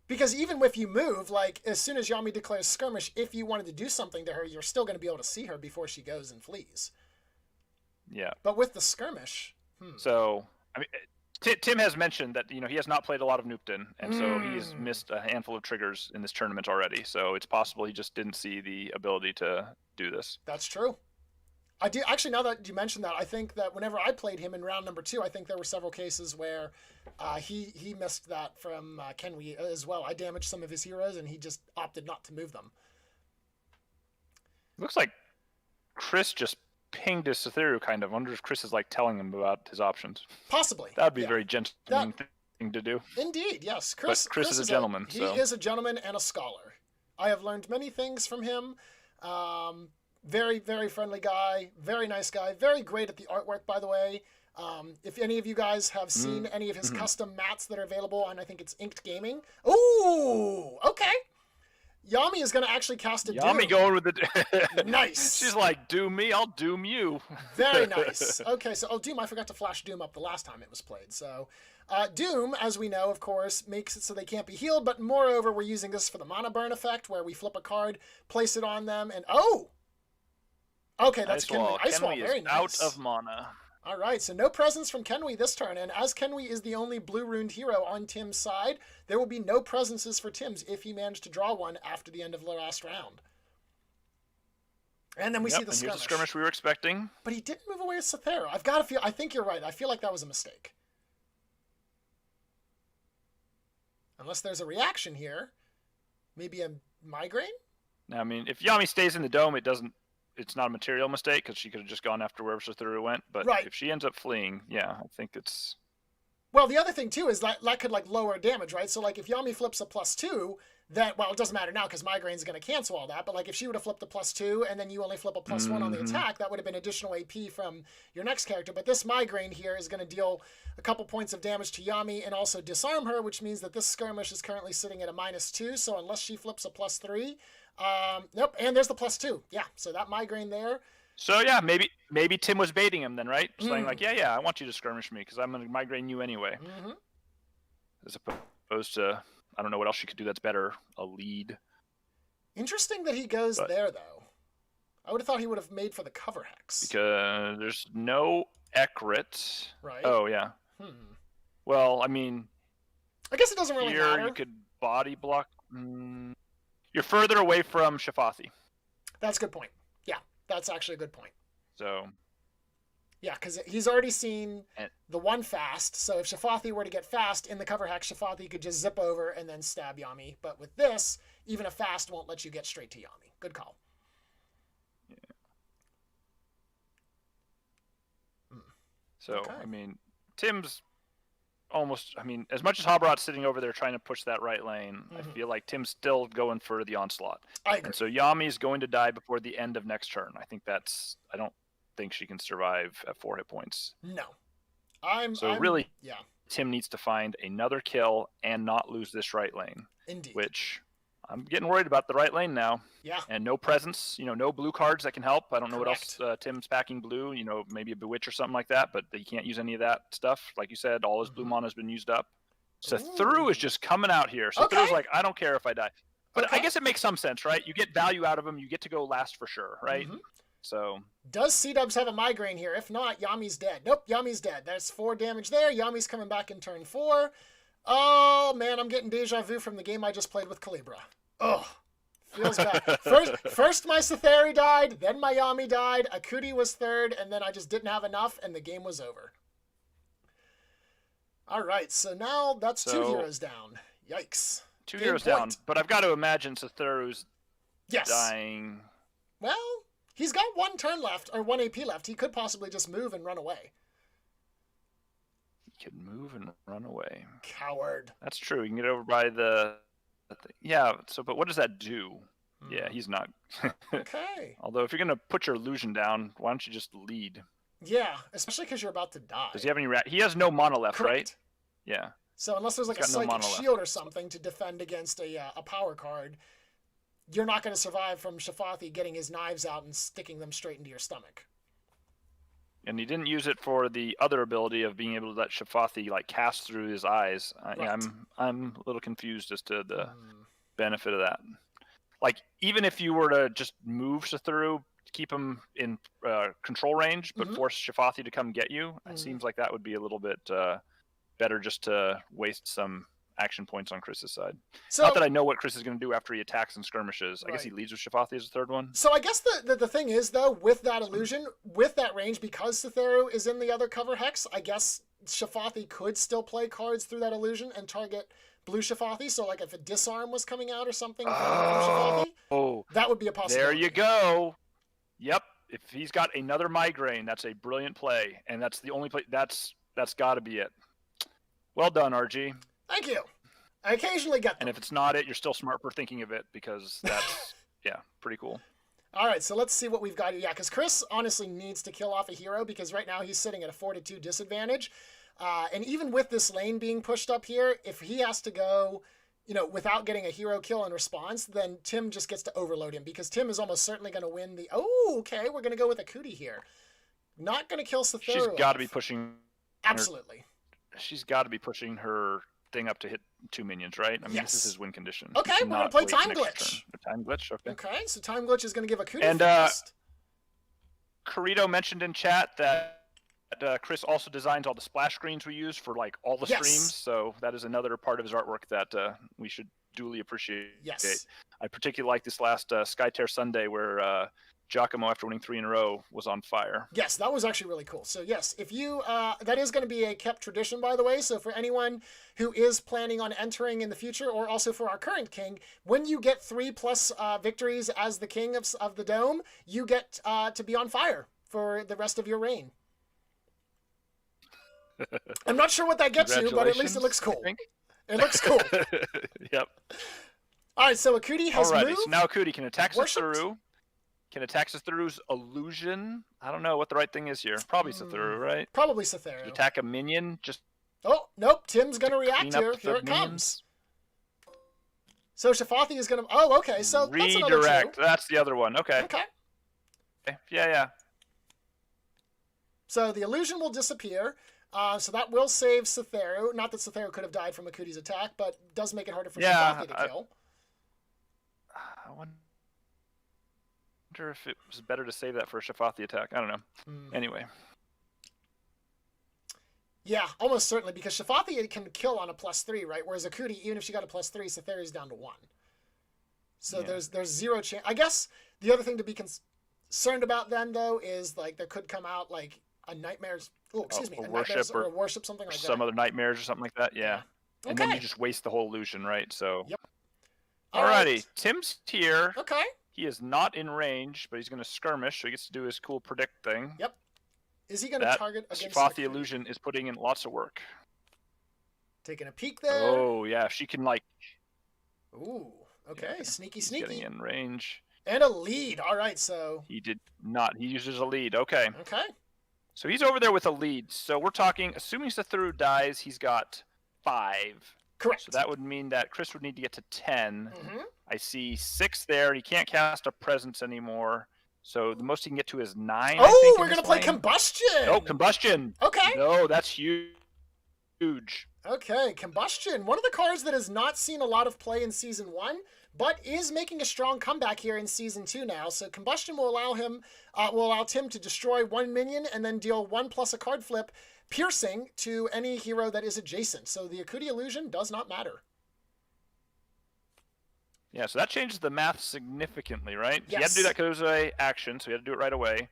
[SPEAKER 1] Because even if you move, like, as soon as Yami declares skirmish, if you wanted to do something to her, you're still going to be able to see her before she goes and flees.
[SPEAKER 2] Yeah.
[SPEAKER 1] But with the skirmish...
[SPEAKER 2] So, I mean, Tim has mentioned that, you know, he has not played a lot of Nupton, and so he's missed a handful of triggers in this tournament already. So it's possible he just didn't see the ability to do this.
[SPEAKER 1] That's true. I do actually, now that you mentioned that, I think that whenever I played him in round number 2, I think there were several cases where he missed that from Kenwi as well. I damaged some of his heroes, and he just opted not to move them.
[SPEAKER 2] Looks like Chris just pinged his Satheru, kind of. I wonder if Chris is like telling him about his options.
[SPEAKER 1] Possibly.
[SPEAKER 2] That would be a very gentleman thing to do.
[SPEAKER 1] Indeed, yes.
[SPEAKER 2] Chris is a gentleman.
[SPEAKER 1] He is a gentleman and a scholar. I have learned many things from him. Very, very friendly guy. Very nice guy. Very great at the artwork, by the way. If any of you guys have seen any of his custom mats that are available on, I think it's Inked Gaming. Ooh, okay. Yami is going to actually cast a Doom.
[SPEAKER 2] Yami going with the...
[SPEAKER 1] Nice.
[SPEAKER 2] She's like, doom me, I'll doom you.
[SPEAKER 1] Very nice. Okay, so, Doom, I forgot to flash Doom up the last time it was played. So, Doom, as we know, of course, makes it so they can't be healed, but moreover, we're using this for the mana burn effect, where we flip a card, place it on them, and okay, that's Kenwi. Ice Wall, very nice.
[SPEAKER 2] Out of mana.
[SPEAKER 1] All right, so no presence from Kenwi this turn, and as Kenwi is the only blue-runed hero on Tim's side, there will be no presences for Tim's if he managed to draw one after the end of the last round. And then we see the skirmish.
[SPEAKER 2] Here's the skirmish we were expecting.
[SPEAKER 1] But he didn't move away with Satheru. I think you're right. I feel like that was a mistake. Unless there's a reaction here. Maybe a migraine?
[SPEAKER 2] I mean, if Yami stays in the dome, it's not a material mistake, because she could have just gone after wherever Satheru went. But if she ends up fleeing, yeah, I think it's...
[SPEAKER 1] Well, the other thing, too, is that could, like, lower damage, right? So, like, if Yami flips a +2, then, well, it doesn't matter now because Migraine's going to cancel all that. But like if she would have flipped a +2 and then you only flip a +1 on the attack, that would have been additional AP from your next character. But this Migraine here is going to deal a couple points of damage to Yami and also disarm her, which means that this skirmish is currently sitting at a -2. So unless she flips a +3, nope. And there's the +2. Yeah. So that Migraine there.
[SPEAKER 2] So yeah, maybe Tim was baiting him then, right? Saying like, yeah, I want you to skirmish me because I'm going to Migraine you anyway. As opposed to, I don't know what else you could do that's better. A lead.
[SPEAKER 1] Interesting that he goes there, though. I would have thought he would have made for the cover hex.
[SPEAKER 2] Because there's no Ekrit.
[SPEAKER 1] Right.
[SPEAKER 2] Oh, yeah. Well, I mean...
[SPEAKER 1] I guess it doesn't really matter.
[SPEAKER 2] Here you could body block... You're further away from Shafathi.
[SPEAKER 1] That's a good point. Yeah, that's actually a good point.
[SPEAKER 2] So...
[SPEAKER 1] Yeah, because he's already seen the one fast, so if Shafathi were to get fast in the cover hex, Shafathi could just zip over and then stab Yami. But with this, even a fast won't let you get straight to Yami. Good call.
[SPEAKER 2] Yeah. So, okay. I mean, Tim's almost, I mean, as much as Habrat's sitting over there trying to push that right lane, I feel like Tim's still going for the onslaught.
[SPEAKER 1] I agree.
[SPEAKER 2] And so Yami's going to die before the end of next turn. I think that's, I don't think she can survive at 4 hit points.
[SPEAKER 1] No.
[SPEAKER 2] Really,
[SPEAKER 1] yeah.
[SPEAKER 2] Tim needs to find another kill and not lose this right lane.
[SPEAKER 1] Indeed.
[SPEAKER 2] Which I'm getting worried about the right lane now.
[SPEAKER 1] Yeah.
[SPEAKER 2] And no presence, no blue cards that can help. I don't know what else Tim's packing blue, maybe a Bewitch or something like that, but he can't use any of that stuff. Like you said, all his blue mana has been used up. So Thuru is just coming out here. So Thuru's like, I don't care if I die. But I guess it makes some sense, right? You get value out of him. You get to go last for sure, right? So
[SPEAKER 1] does Cdubs have a Migraine here? If not, Yami's dead. Nope, Yami's dead. There's 4 damage there. Yami's coming back in turn 4. Oh, man, I'm getting deja vu from the game I just played with Calibra. Oh, feels bad. First my Setheri died, then my Yami died, Akuti was 3rd, and then I just didn't have enough, and the game was over. All right, so now that's 2 heroes down. Yikes.
[SPEAKER 2] 2 heroes down, but I've got to imagine Setheru's dying.
[SPEAKER 1] Well... He's got 1 turn left, or 1 AP left. He could possibly just move and run away.
[SPEAKER 2] He could move and run away.
[SPEAKER 1] Coward.
[SPEAKER 2] That's true. You can get over by the yeah, but what does that do? Yeah, he's not.
[SPEAKER 1] Okay.
[SPEAKER 2] Although if you're going to put your illusion down, why don't you just lead?
[SPEAKER 1] Yeah, especially because you're about to die.
[SPEAKER 2] Does he have any he has no mana left,
[SPEAKER 1] Correct.
[SPEAKER 2] Right? Yeah.
[SPEAKER 1] So unless there's like a psychic shield or something to defend against a power card, you're not going to survive from Shafathi getting his knives out and sticking them straight into your stomach.
[SPEAKER 2] And he didn't use it for the other ability of being able to let Shafathi like cast through his eyes.
[SPEAKER 1] Right.
[SPEAKER 2] I'm a little confused as to the benefit of that. Like even if you were to just move Sethuru, keep him in control range, but force Shafathi to come get you, it seems like that would be a little bit better just to waste some action points on Chris's side. So, not that I know what Chris is going to do after he attacks and skirmishes. I guess he leads with Shafathi as the 3rd one.
[SPEAKER 1] So I guess the thing is, though, with that illusion, with that range, because Setheru is in the other cover hex, I guess Shafathi could still play cards through that illusion and target blue Shafathi. So like if a disarm was coming out or something from Shafathi, that would be a possibility.
[SPEAKER 2] There you go. Yep. If he's got another Migraine, that's a brilliant play. And that's the only play. That's got to be it. Well done, RG.
[SPEAKER 1] Thank you. I occasionally get them.
[SPEAKER 2] And if it's not it, you're still smart for thinking of it because that's, pretty cool.
[SPEAKER 1] All right, so let's see what we've got here. Yeah, because Chris honestly needs to kill off a hero because right now he's sitting at a 4-2 disadvantage. And even with this lane being pushed up here, if he has to go, without getting a hero kill in response, then Tim just gets to overload him because Tim is almost certainly going to win the... Oh, okay, we're going to go with Akuti here. Not going to kill Setheru.
[SPEAKER 2] She's got to be pushing...
[SPEAKER 1] Absolutely.
[SPEAKER 2] She's got to be pushing her thing up to hit 2 minions, right? I mean, this is his win condition.
[SPEAKER 1] Okay, we're going to play Time Glitch.
[SPEAKER 2] Time Glitch, okay.
[SPEAKER 1] Okay, so Time Glitch is going to give Akuti
[SPEAKER 2] and
[SPEAKER 1] first.
[SPEAKER 2] Carito mentioned in chat that Chris also designs all the splash screens we use for like all the streams, so that is another part of his artwork that we should duly appreciate.
[SPEAKER 1] Yes.
[SPEAKER 2] I particularly like this last Skytear Sunday where Giacomo, after winning 3 in a row, was on fire.
[SPEAKER 1] Yes, that was actually really cool. So yes, if you, that is going to be a kept tradition, by the way. So for anyone who is planning on entering in the future, or also for our current king, when you get 3+ victories as the king of the dome, you get to be on fire for the rest of your reign. I'm not sure what that gets you, but at least it looks cool. It looks cool.
[SPEAKER 2] Yep.
[SPEAKER 1] All right, so Akuti has
[SPEAKER 2] Alrighty,
[SPEAKER 1] moved.
[SPEAKER 2] so now Akuti can attack
[SPEAKER 1] Worshipped.
[SPEAKER 2] Satoru. Can attack Satoru's illusion. I don't know what the right thing is here. Probably Satoru, right?
[SPEAKER 1] Probably Satoru.
[SPEAKER 2] Attack a minion. Just.
[SPEAKER 1] Oh, nope. Tim's going to react
[SPEAKER 2] clean up
[SPEAKER 1] here.
[SPEAKER 2] the
[SPEAKER 1] Here it
[SPEAKER 2] minions.
[SPEAKER 1] comes. So Shafathi is going to... Oh, okay. So that's another
[SPEAKER 2] redirect.
[SPEAKER 1] two.
[SPEAKER 2] That's the other one. Okay.
[SPEAKER 1] Okay.
[SPEAKER 2] Yeah.
[SPEAKER 1] So the illusion will disappear. So that will save Satoru. Not that Satoru could have died from Akuti's attack, but does make it harder for Shafathi to kill.
[SPEAKER 2] I wonder if it was better to save that for a Shafathi attack. I don't know. Anyway.
[SPEAKER 1] Yeah, almost certainly, because Shafathi can kill on a +3, right? Whereas Akuti, even if she got a +3, Satoru's down to 1. So there's zero chance. I guess the other thing to be concerned about then, though, is like there could come out like a nightmares. Oh, excuse me, a
[SPEAKER 2] worship
[SPEAKER 1] or a worship, something like that.
[SPEAKER 2] Some other nightmares or something like that. Yeah.
[SPEAKER 1] Okay.
[SPEAKER 2] And then you just waste the whole illusion, right? So.
[SPEAKER 1] Yep.
[SPEAKER 2] Alrighty,
[SPEAKER 1] Right.
[SPEAKER 2] Tim's here.
[SPEAKER 1] Okay.
[SPEAKER 2] He is not in range, but he's going to skirmish, so he gets to do his cool predict thing.
[SPEAKER 1] Yep. Is he going to target against
[SPEAKER 2] Shafathi
[SPEAKER 1] Akuti?
[SPEAKER 2] illusion is putting in lots of work.
[SPEAKER 1] Taking a peek there.
[SPEAKER 2] Oh yeah, she can like.
[SPEAKER 1] Ooh. Okay.
[SPEAKER 2] Yeah,
[SPEAKER 1] Sneaky.
[SPEAKER 2] Getting in range.
[SPEAKER 1] And a lead. All right. So.
[SPEAKER 2] He did not. He uses a lead. Okay.
[SPEAKER 1] Okay.
[SPEAKER 2] So he's over there with a lead. So we're talking, assuming Satoru dies, he's got 5.
[SPEAKER 1] Correct.
[SPEAKER 2] So that would mean that Chris would need to get to 10.
[SPEAKER 1] Mm-hmm.
[SPEAKER 2] I see 6 there. He can't cast a presence anymore. So the most he can get to is 9.
[SPEAKER 1] Oh,
[SPEAKER 2] I think,
[SPEAKER 1] we're going to play Combustion.
[SPEAKER 2] Oh, Combustion.
[SPEAKER 1] Okay.
[SPEAKER 2] No, that's huge.
[SPEAKER 1] Okay, Combustion. One of the cards that has not seen a lot of play in Season 1, but is making a strong comeback here in Season 2 now. So Combustion will allow Tim to destroy 1 minion and then deal 1 plus a card flip, piercing to any hero that is adjacent. So the Akuti illusion does not matter.
[SPEAKER 2] Yeah, so that changes the math significantly, right?
[SPEAKER 1] Yes.
[SPEAKER 2] He had to do that because it was an action, so he had to do it right away.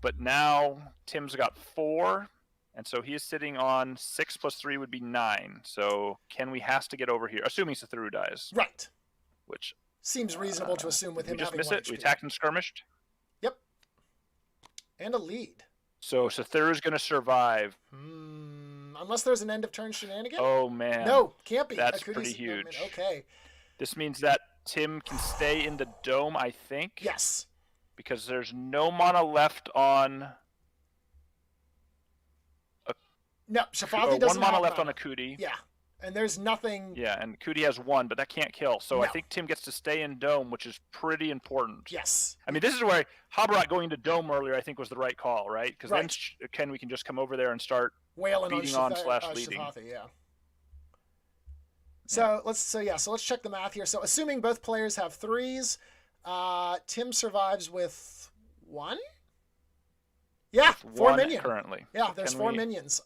[SPEAKER 2] But now Tim's got 4, and so he is sitting on 6 plus 3 would be 9. So Kenwy has to get over here, assuming Satoru dies.
[SPEAKER 1] Right.
[SPEAKER 2] Which
[SPEAKER 1] seems reasonable to assume with him
[SPEAKER 2] we just
[SPEAKER 1] having
[SPEAKER 2] miss
[SPEAKER 1] 1
[SPEAKER 2] it.
[SPEAKER 1] HP.
[SPEAKER 2] We attacked and skirmished.
[SPEAKER 1] Yep. And a lead.
[SPEAKER 2] So Satoru's going to survive.
[SPEAKER 1] Unless there's an end of turn shenanigan?
[SPEAKER 2] Oh, man.
[SPEAKER 1] No, can't be.
[SPEAKER 2] That's
[SPEAKER 1] Akuti's
[SPEAKER 2] pretty huge.
[SPEAKER 1] Okay.
[SPEAKER 2] This means that Tim can stay in the dome, I think.
[SPEAKER 1] Yes.
[SPEAKER 2] Because there's no mana left on...
[SPEAKER 1] No, Shafathi doesn't
[SPEAKER 2] 1 mana
[SPEAKER 1] have
[SPEAKER 2] left on Akuti.
[SPEAKER 1] Yeah. And there's nothing...
[SPEAKER 2] Yeah, and Akuti has 1, but that can't kill. So
[SPEAKER 1] No.
[SPEAKER 2] I think Tim gets to stay in dome, which is pretty important.
[SPEAKER 1] Yes.
[SPEAKER 2] I mean, this is where Habrat going to dome earlier, I think, was the right call, right? Because
[SPEAKER 1] Right.
[SPEAKER 2] then we can just come over there and start
[SPEAKER 1] wailing
[SPEAKER 2] beating
[SPEAKER 1] on
[SPEAKER 2] on / leading.
[SPEAKER 1] Shafathi, yeah. So let's check the math here. So assuming both players have 3s, Tim survives with 1? Yeah, 4
[SPEAKER 2] 1
[SPEAKER 1] minions.
[SPEAKER 2] currently.
[SPEAKER 1] Yeah,
[SPEAKER 2] So
[SPEAKER 1] there's
[SPEAKER 2] can
[SPEAKER 1] 4
[SPEAKER 2] we-
[SPEAKER 1] minions.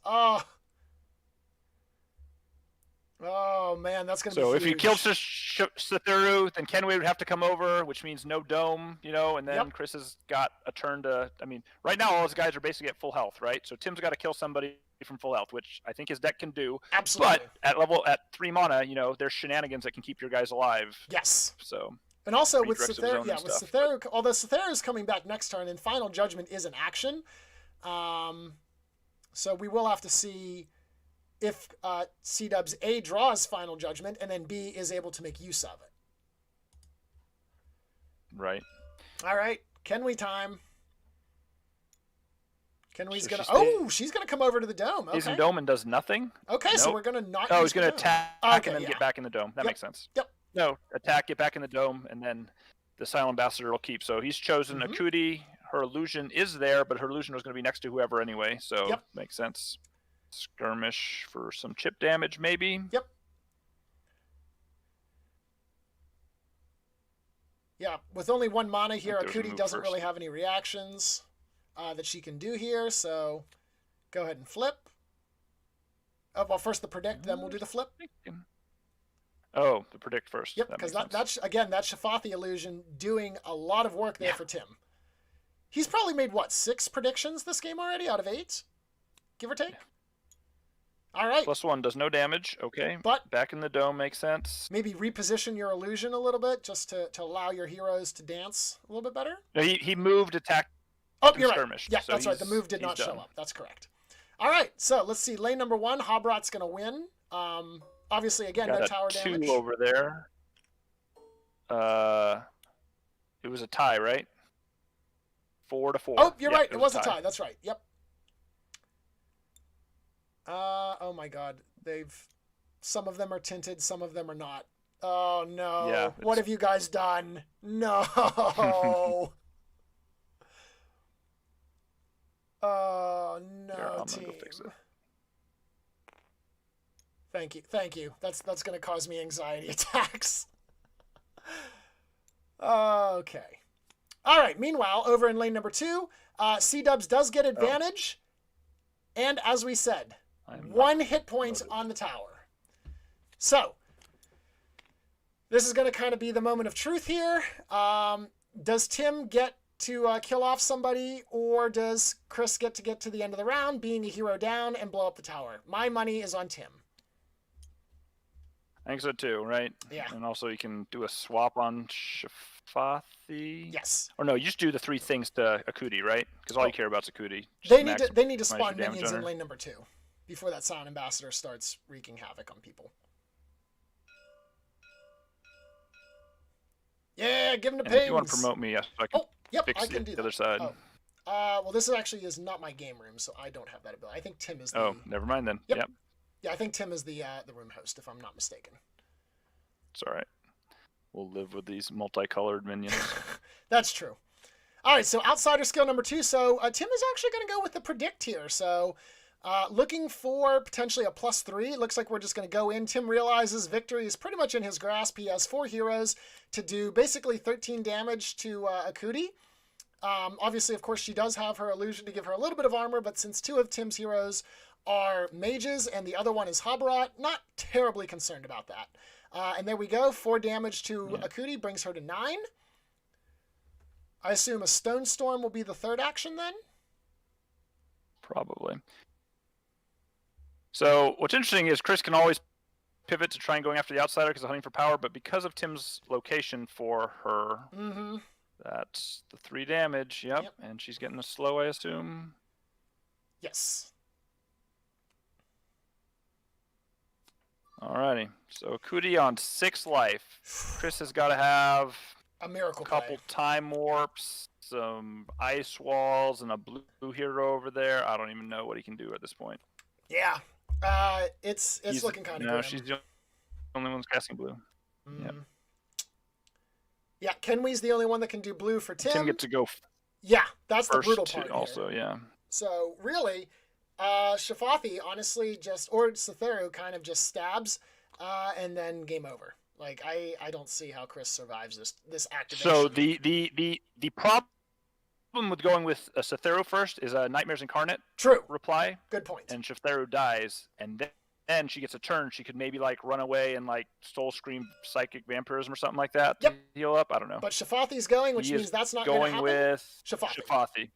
[SPEAKER 1] Oh man, that's gonna be
[SPEAKER 2] So if you
[SPEAKER 1] huge.
[SPEAKER 2] kill Satoru, then Kenway would have to come over, which means no dome, and then
[SPEAKER 1] Yep.
[SPEAKER 2] Chris has got a turn to. I mean, right now all his guys are basically at full health, right? So Tim's got to kill somebody from full health, which I think his deck can do.
[SPEAKER 1] Absolutely.
[SPEAKER 2] But at 3 mana, there's shenanigans that can keep your guys alive.
[SPEAKER 1] Yes.
[SPEAKER 2] So.
[SPEAKER 1] And also with
[SPEAKER 2] Redirects of
[SPEAKER 1] Satoru,
[SPEAKER 2] zone and
[SPEAKER 1] with
[SPEAKER 2] stuff,
[SPEAKER 1] Satoru, although Satoru's coming back next turn, and Final Judgment is an action, so we will have to see if Cdubs A draws Final Judgment and then B is able to make use of it.
[SPEAKER 2] Right.
[SPEAKER 1] All right, Kenwy time. Kenwy's
[SPEAKER 2] So
[SPEAKER 1] she's gonna come over to the dome.
[SPEAKER 2] He's in
[SPEAKER 1] Okay.
[SPEAKER 2] dome and does nothing.
[SPEAKER 1] Okay, so
[SPEAKER 2] Nope.
[SPEAKER 1] we're gonna not.
[SPEAKER 2] Oh,
[SPEAKER 1] use
[SPEAKER 2] he's going
[SPEAKER 1] the
[SPEAKER 2] to
[SPEAKER 1] dome.
[SPEAKER 2] attack
[SPEAKER 1] Okay,
[SPEAKER 2] and then
[SPEAKER 1] yeah.
[SPEAKER 2] get back in the dome. That
[SPEAKER 1] Yep.
[SPEAKER 2] makes sense.
[SPEAKER 1] Yep.
[SPEAKER 2] No, attack, get back in the dome, and then the Silent Ambassador will keep. So he's chosen
[SPEAKER 1] Mhm.
[SPEAKER 2] Akuti. Her illusion is there, but her illusion was going to be next to whoever anyway. So
[SPEAKER 1] Yep.
[SPEAKER 2] makes sense. Skirmish for some chip damage, maybe.
[SPEAKER 1] Yep. Yeah, with only 1 mana here,
[SPEAKER 2] there's a
[SPEAKER 1] Akuti
[SPEAKER 2] move
[SPEAKER 1] doesn't
[SPEAKER 2] first.
[SPEAKER 1] really have any reactions that she can do here, so go ahead and flip. Oh, well, first the predict, then we'll do the flip.
[SPEAKER 2] Oh, the predict first.
[SPEAKER 1] Yep,
[SPEAKER 2] That
[SPEAKER 1] because
[SPEAKER 2] makes sense.
[SPEAKER 1] that's Shafathi illusion doing a lot of work there
[SPEAKER 2] Yeah.
[SPEAKER 1] for Tim. He's probably made, 6 predictions this game already out of 8? Give or take? All right.
[SPEAKER 2] +1 does no damage. Okay.
[SPEAKER 1] But
[SPEAKER 2] back in the dome makes sense.
[SPEAKER 1] maybe reposition your illusion a little bit just to allow your heroes to dance a little bit better.
[SPEAKER 2] No, he moved, attacked,
[SPEAKER 1] Oh,
[SPEAKER 2] and
[SPEAKER 1] you're right.
[SPEAKER 2] skirmished.
[SPEAKER 1] Yeah,
[SPEAKER 2] So
[SPEAKER 1] that's right. The
[SPEAKER 2] he's-
[SPEAKER 1] move did
[SPEAKER 2] he's
[SPEAKER 1] not show
[SPEAKER 2] done.
[SPEAKER 1] up. That's correct. All right, so let's see. Lane number 1, Habrat's going to win. Obviously, again,
[SPEAKER 2] Got
[SPEAKER 1] no
[SPEAKER 2] a
[SPEAKER 1] tower
[SPEAKER 2] 2
[SPEAKER 1] damage.
[SPEAKER 2] over there. it was a tie, right? 4-4.
[SPEAKER 1] Oh, you're
[SPEAKER 2] yeah,
[SPEAKER 1] right. It was a tie. That's right. Yep. Oh my God. Some of them are tinted, some of them are not. Oh no.
[SPEAKER 2] Yeah,
[SPEAKER 1] what have you guys done? No. Oh no,
[SPEAKER 2] Here, I'm
[SPEAKER 1] team.
[SPEAKER 2] gonna go fix it.
[SPEAKER 1] Thank you. Thank you. That's going to cause me anxiety attacks. Okay. All right. Meanwhile, over in lane number 2, Cdubs does get advantage. And as we said, 1 hit point on the tower. So, this is going to kind of be the moment of truth here. Does Tim get to kill off somebody, or does Chris get to the end of the round, being a hero down, and blow up the tower? My money is on Tim.
[SPEAKER 2] I think so too, right?
[SPEAKER 1] Yeah.
[SPEAKER 2] And also you can do a swap on Shafathi.
[SPEAKER 1] Yes.
[SPEAKER 2] Or no, you just do the 3 things to Akuti, right? Because all you care about is Akuti.
[SPEAKER 1] They need to spawn minions in
[SPEAKER 2] her.
[SPEAKER 1] lane number 2 before that Silent Ambassador starts wreaking havoc on people. Yeah, give him the pings.
[SPEAKER 2] If you want to promote me, so I can fix
[SPEAKER 1] I can do
[SPEAKER 2] the other side.
[SPEAKER 1] Oh. Well, this actually is not my game room, so I don't have that ability. I think Tim is the...
[SPEAKER 2] Oh, never mind then.
[SPEAKER 1] Yep. Yeah, I think Tim is the room host, if I'm not mistaken.
[SPEAKER 2] It's all right. We'll live with these multicolored minions.
[SPEAKER 1] That's true. All right, so outsider skill number 2. So Tim is actually going to go with the predict here. So looking for potentially a +3. It looks like we're just going to go in. Tim realizes victory is pretty much in his grasp. He has 4 heroes to do basically 13 damage to Akuti. Obviously, of course, she does have her illusion to give her a little bit of armor, but since 2 of Tim's heroes are mages and the other one is Habrat, not terribly concerned about that. And there we go. 4 damage to Akuti brings her to 9. I assume a Stone Storm will be the 3rd action then?
[SPEAKER 2] Probably. So what's interesting is Chris can always pivot to try and going after the outsider because of hunting for power, but because of Tim's location for her, that's the 3 damage. Yep. And she's getting a slow, I assume.
[SPEAKER 1] Yes.
[SPEAKER 2] Alrighty, so Akuti on 6 life. Chris has got to have
[SPEAKER 1] a miracle
[SPEAKER 2] couple time warps, some ice walls, and a blue hero over there. I don't even know what he can do at this point.
[SPEAKER 1] Yeah, it's looking kind of grim.
[SPEAKER 2] No, she's the only one casting blue. Yep.
[SPEAKER 1] Yeah, Kenwee's the only one that can do blue for Tim.
[SPEAKER 2] Tim gets to go.
[SPEAKER 1] Yeah, that's the brutal part.
[SPEAKER 2] Also, yeah.
[SPEAKER 1] So really, Shafathi honestly or Satheru kind of just stabs, and then game over. Like I don't see how Chris survives this activation.
[SPEAKER 2] So the problem with going with Satheru first is a Nightmares Incarnate.
[SPEAKER 1] True.
[SPEAKER 2] Reply.
[SPEAKER 1] Good point.
[SPEAKER 2] And Satheru dies, and then she gets a turn. She could maybe like run away and like Soul Scream Psychic Vampirism or something like that.
[SPEAKER 1] Yep.
[SPEAKER 2] To heal up. I don't know.
[SPEAKER 1] But Shafathi's going, which means that's not going to happen.
[SPEAKER 2] Going with
[SPEAKER 1] Shafathi.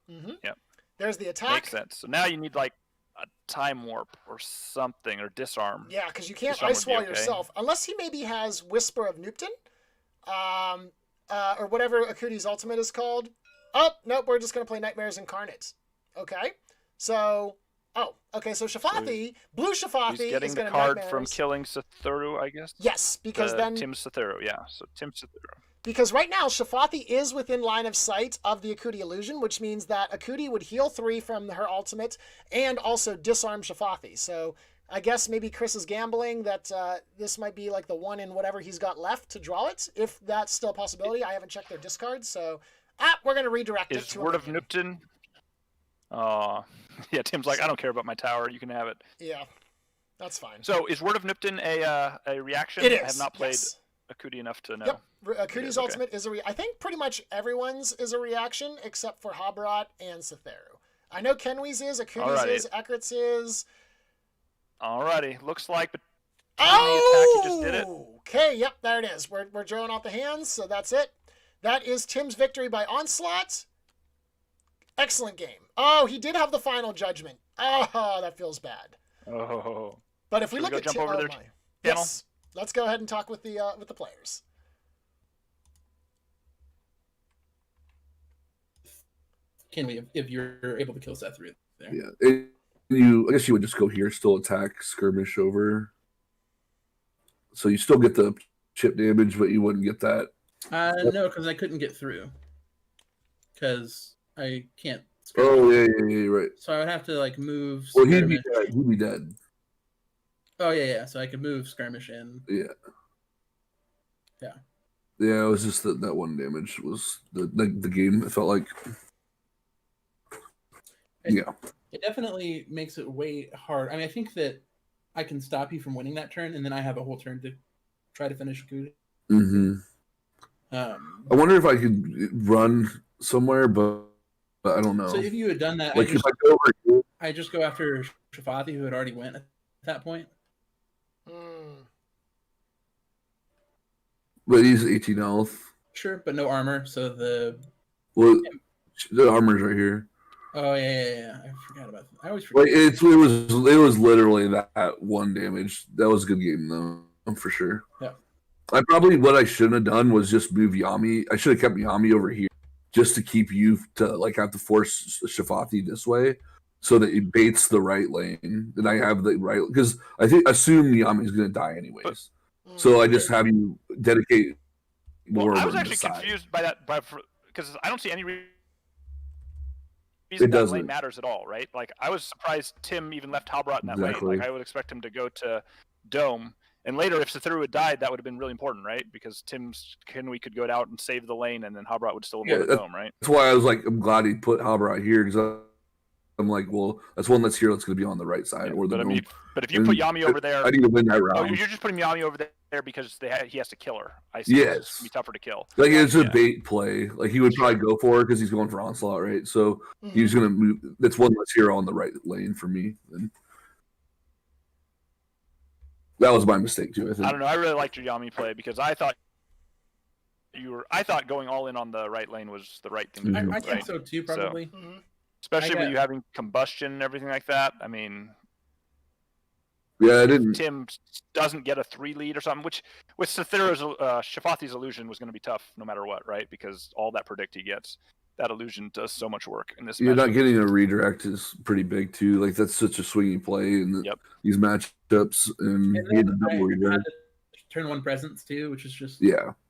[SPEAKER 2] Yep.
[SPEAKER 1] There's the attack.
[SPEAKER 2] Makes sense. So now you need like a time warp or something, or disarm.
[SPEAKER 1] Yeah, because you can't ice wall yourself unless he maybe has Whisper of Nupton, or whatever Akuti's ultimate is called. Oh nope, we're just gonna play Nightmares Incarnate. Okay, so so Shafathi, blue Shafathi
[SPEAKER 2] he's getting
[SPEAKER 1] is
[SPEAKER 2] the
[SPEAKER 1] gonna
[SPEAKER 2] card
[SPEAKER 1] Nightmares.
[SPEAKER 2] from killing Satheru, I guess.
[SPEAKER 1] Yes, because then
[SPEAKER 2] Tim Satheru, yeah. So Tim Satheru.
[SPEAKER 1] Because right now, Shafathi is within line of sight of the Akuti illusion, which means that Akuti would heal 3 from her ultimate and also disarm Shafathi. So I guess maybe Chris is gambling that this might be like the one in whatever he's got left to draw it, if that's still a possibility. I haven't checked their discards, so we're going to redirect it to
[SPEAKER 2] Word of Nupton? Yeah, Tim's like, I don't care about my tower. You can have it.
[SPEAKER 1] Yeah, that's fine.
[SPEAKER 2] So is Word of Nupton a reaction?
[SPEAKER 1] It is.
[SPEAKER 2] I have not played
[SPEAKER 1] yes.
[SPEAKER 2] Akuti enough to know.
[SPEAKER 1] Yep. Akuti's ultimate is I think pretty much everyone's is a reaction except for Habrat and Satheru. I know Kenwee's is, Akuti's is, Eckert's is.
[SPEAKER 2] Alrighty. Looks like the
[SPEAKER 1] attack,
[SPEAKER 2] you just did it.
[SPEAKER 1] Okay, yep, there it is. We're drawing out the hands, so that's it. That is Tim's victory by Onslaught. Excellent game. Oh, he did have the final judgment. Oh, that feels bad.
[SPEAKER 2] Oh.
[SPEAKER 1] But if we look at
[SPEAKER 2] jump over their channel?
[SPEAKER 1] Yes. Let's go ahead and talk with the players.
[SPEAKER 3] Can we, if you're able to kill Satheru there?
[SPEAKER 4] Yeah, I guess you would just go here, still attack, skirmish over. So you still get the chip damage, but you wouldn't get that
[SPEAKER 3] No, because I couldn't get through. Because I can't.
[SPEAKER 4] Oh yeah, right.
[SPEAKER 3] So I would have to like move.
[SPEAKER 4] Well, he'd be
[SPEAKER 3] skirmish.
[SPEAKER 4] dead. He'd be dead.
[SPEAKER 3] Oh yeah. So I could move skirmish in.
[SPEAKER 4] Yeah.
[SPEAKER 3] Yeah.
[SPEAKER 4] Yeah, it was just that one damage was the game. It felt like. Yeah.
[SPEAKER 3] It definitely makes it way hard. I mean, I think that I can stop you from winning that turn, and then I have a whole turn to try to finish Kuti.
[SPEAKER 4] Mm-hmm. I wonder if I could run somewhere, but I don't know.
[SPEAKER 3] So if you had done that,
[SPEAKER 4] like if I go over here,
[SPEAKER 3] I just go after Shafati, who had already went at that point.
[SPEAKER 4] But he's 18 health.
[SPEAKER 3] Sure, but no armor, so the
[SPEAKER 4] armor's right here.
[SPEAKER 3] Oh yeah. I forgot about that. I always forget.
[SPEAKER 4] Like it was literally that one damage. That was a good game though, for sure.
[SPEAKER 3] Yeah.
[SPEAKER 4] What I shouldn't have done was just move Yami. I should have kept Yami over here just to keep you to like have to force Shafati this way so that it baits the right lane. And I have the right because assume Yami's gonna die anyways. So I just have you dedicate more.
[SPEAKER 2] Well, I was actually confused by that because I don't see any reason
[SPEAKER 4] it
[SPEAKER 2] that lane matters at all, right? Like I was surprised Tim even left Halbrot in that lane. Like I would expect him to go to Dome. And later, if Sathiru had died, that would have been really important, right? Because Tim's Kenway could go out and save the lane, and then Halbrot would still avoid the Dome, right?
[SPEAKER 4] That's why I was like, I'm glad he put Halbrot here because I'm like, well, that's one that's here that's going to be on the right side or the Dome.
[SPEAKER 2] But if you put Yami over there,
[SPEAKER 4] I need to win that round.
[SPEAKER 2] Oh, you're just putting Yami over there because he has to kill her. I see.
[SPEAKER 4] Yes,
[SPEAKER 2] it's gonna be tougher to kill.
[SPEAKER 4] Like it's a bait play. Like he would probably go for it because he's going for onslaught, right? So he's going to move. That's one that's here on the right lane for me. And that was my mistake too. I think.
[SPEAKER 2] I don't know. I really liked your Yami play because I thought going all in on the right lane was the right thing to do.
[SPEAKER 3] I think so too, probably.
[SPEAKER 2] So, especially with you having combustion and everything like that. I mean,
[SPEAKER 4] yeah, I didn't.
[SPEAKER 2] Tim doesn't get a 3 lead or something, which with Sathiru's Shafati's illusion was going to be tough no matter what, right? Because all that predict he gets, that illusion does so much work in this.
[SPEAKER 4] You're not getting a redirect is pretty big too. Like that's such a swingy play in these matchups, and he had a double redirect.
[SPEAKER 3] Turn 1 presence too, which is just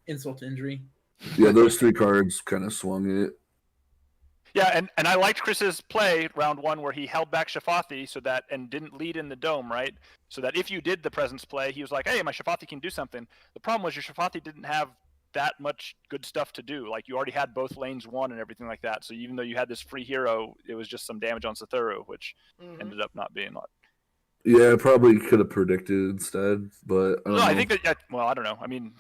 [SPEAKER 3] insult to injury.
[SPEAKER 4] Yeah, those 3 cards kind of swung it.
[SPEAKER 2] Yeah, and I liked Chris's play round 1 where he held back Shafati and didn't lead in the Dome, right? So that if you did the presence play, he was like, hey, my Shafati can do something. The problem was your Shafati didn't have that much good stuff to do. Like you already had both lanes won and everything like that. So even though you had this free hero, it was just some damage on Sathiru, which ended up not being a lot.
[SPEAKER 4] Yeah, probably could have predicted instead, but
[SPEAKER 2] I think that. Well, I don't know. I mean,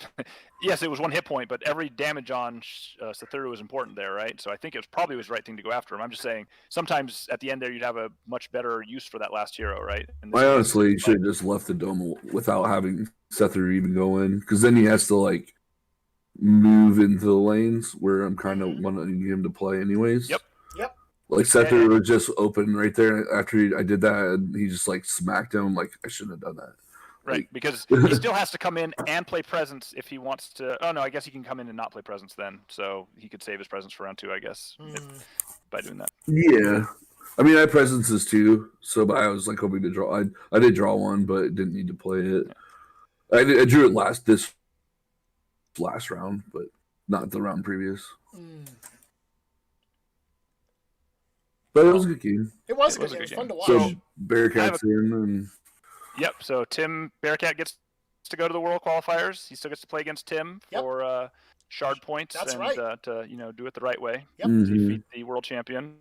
[SPEAKER 2] yes, it was 1 hit point, but every damage on Sathiru was important there, right? So I think it was probably the right thing to go after him. I'm just saying, sometimes at the end there, you'd have a much better use for that last hero, right?
[SPEAKER 4] I honestly should have just left the Dome without having Sathiru even go in, because then he has to like move into the lanes where I'm kind of wanting him to play anyways.
[SPEAKER 2] Yep.
[SPEAKER 4] Like Sathiru was just open right there after I did that, and he just like smacked him. Like I shouldn't have done that.
[SPEAKER 2] Right,
[SPEAKER 4] like,
[SPEAKER 2] because he still has to come in and play presence if he wants to. Oh no, I guess he can come in and not play presence then, so he could save his presence for round 2, I guess, by doing that. Yeah,
[SPEAKER 4] I mean I had presences too, but I was like hoping to draw. I did draw one, but didn't need to play it. Yeah. I drew it this last round, but not the round previous. But it was a good game.
[SPEAKER 1] It was a good game. It was fun to watch.
[SPEAKER 4] So Bearcat's in. And...
[SPEAKER 2] Yep. So Bearcat gets to go to the World Qualifiers. He still gets to play against Tim for shard points.
[SPEAKER 1] That's
[SPEAKER 2] right. To do it the right way.
[SPEAKER 1] Yep.
[SPEAKER 2] To defeat the world champion.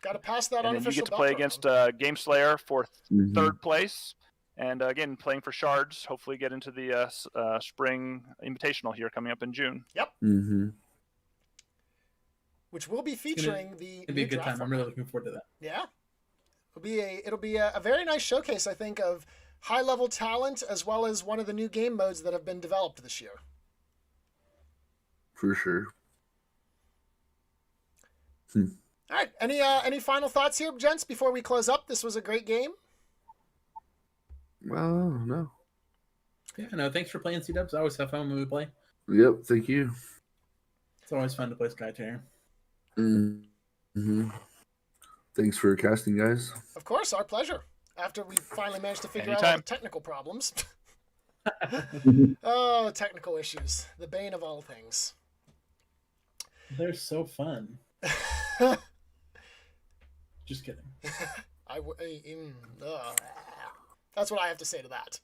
[SPEAKER 1] Got to pass that
[SPEAKER 2] unofficial. And then you get to play against Game Slayer for 3rd place. And again, playing for shards. Hopefully get into the spring invitational here coming up in June.
[SPEAKER 1] Yep. Which will be featuring
[SPEAKER 3] it'll be a good time. I'm really looking forward to that.
[SPEAKER 1] Yeah, it'll be a very nice showcase, I think, of high level talent as well as one of the new game modes that have been developed this year.
[SPEAKER 4] For sure.
[SPEAKER 1] All right. Any final thoughts here, gents, before we close up? This was a great game.
[SPEAKER 4] Well, no.
[SPEAKER 3] Yeah, no. Thanks for playing Cdubs. I always have fun when we play.
[SPEAKER 4] Yep. Thank you.
[SPEAKER 3] It's always fun to play Skytear.
[SPEAKER 4] Thanks for casting, guys.
[SPEAKER 1] Of course, our pleasure. After we finally managed to figure out all the technical problems. Oh, technical issues. The bane of all things.
[SPEAKER 3] They're so fun. Just kidding.
[SPEAKER 1] That's what I have to say to that.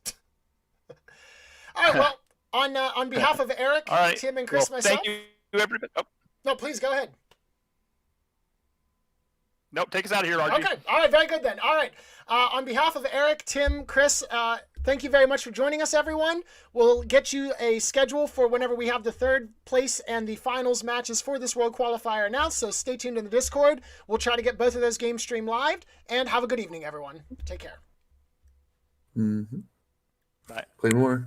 [SPEAKER 1] All right, well, on behalf of Eric,
[SPEAKER 2] All right.
[SPEAKER 1] Tim, and Chris,
[SPEAKER 2] Well,
[SPEAKER 1] myself.
[SPEAKER 2] thank you, everybody. Oh,
[SPEAKER 1] No, please go ahead.
[SPEAKER 2] nope, take us out of here, RG.
[SPEAKER 1] Okay. All right. Very good then. All right. On behalf of Eric, Tim, Chris, thank you very much for joining us, everyone. We'll get you a schedule for whenever we have the third place and the finals matches for this World Qualifier announced. So stay tuned in the Discord. We'll try to get both of those games streamed live. And have a good evening, everyone. Take care.
[SPEAKER 4] Mm-hmm.
[SPEAKER 2] Bye.
[SPEAKER 4] Play more.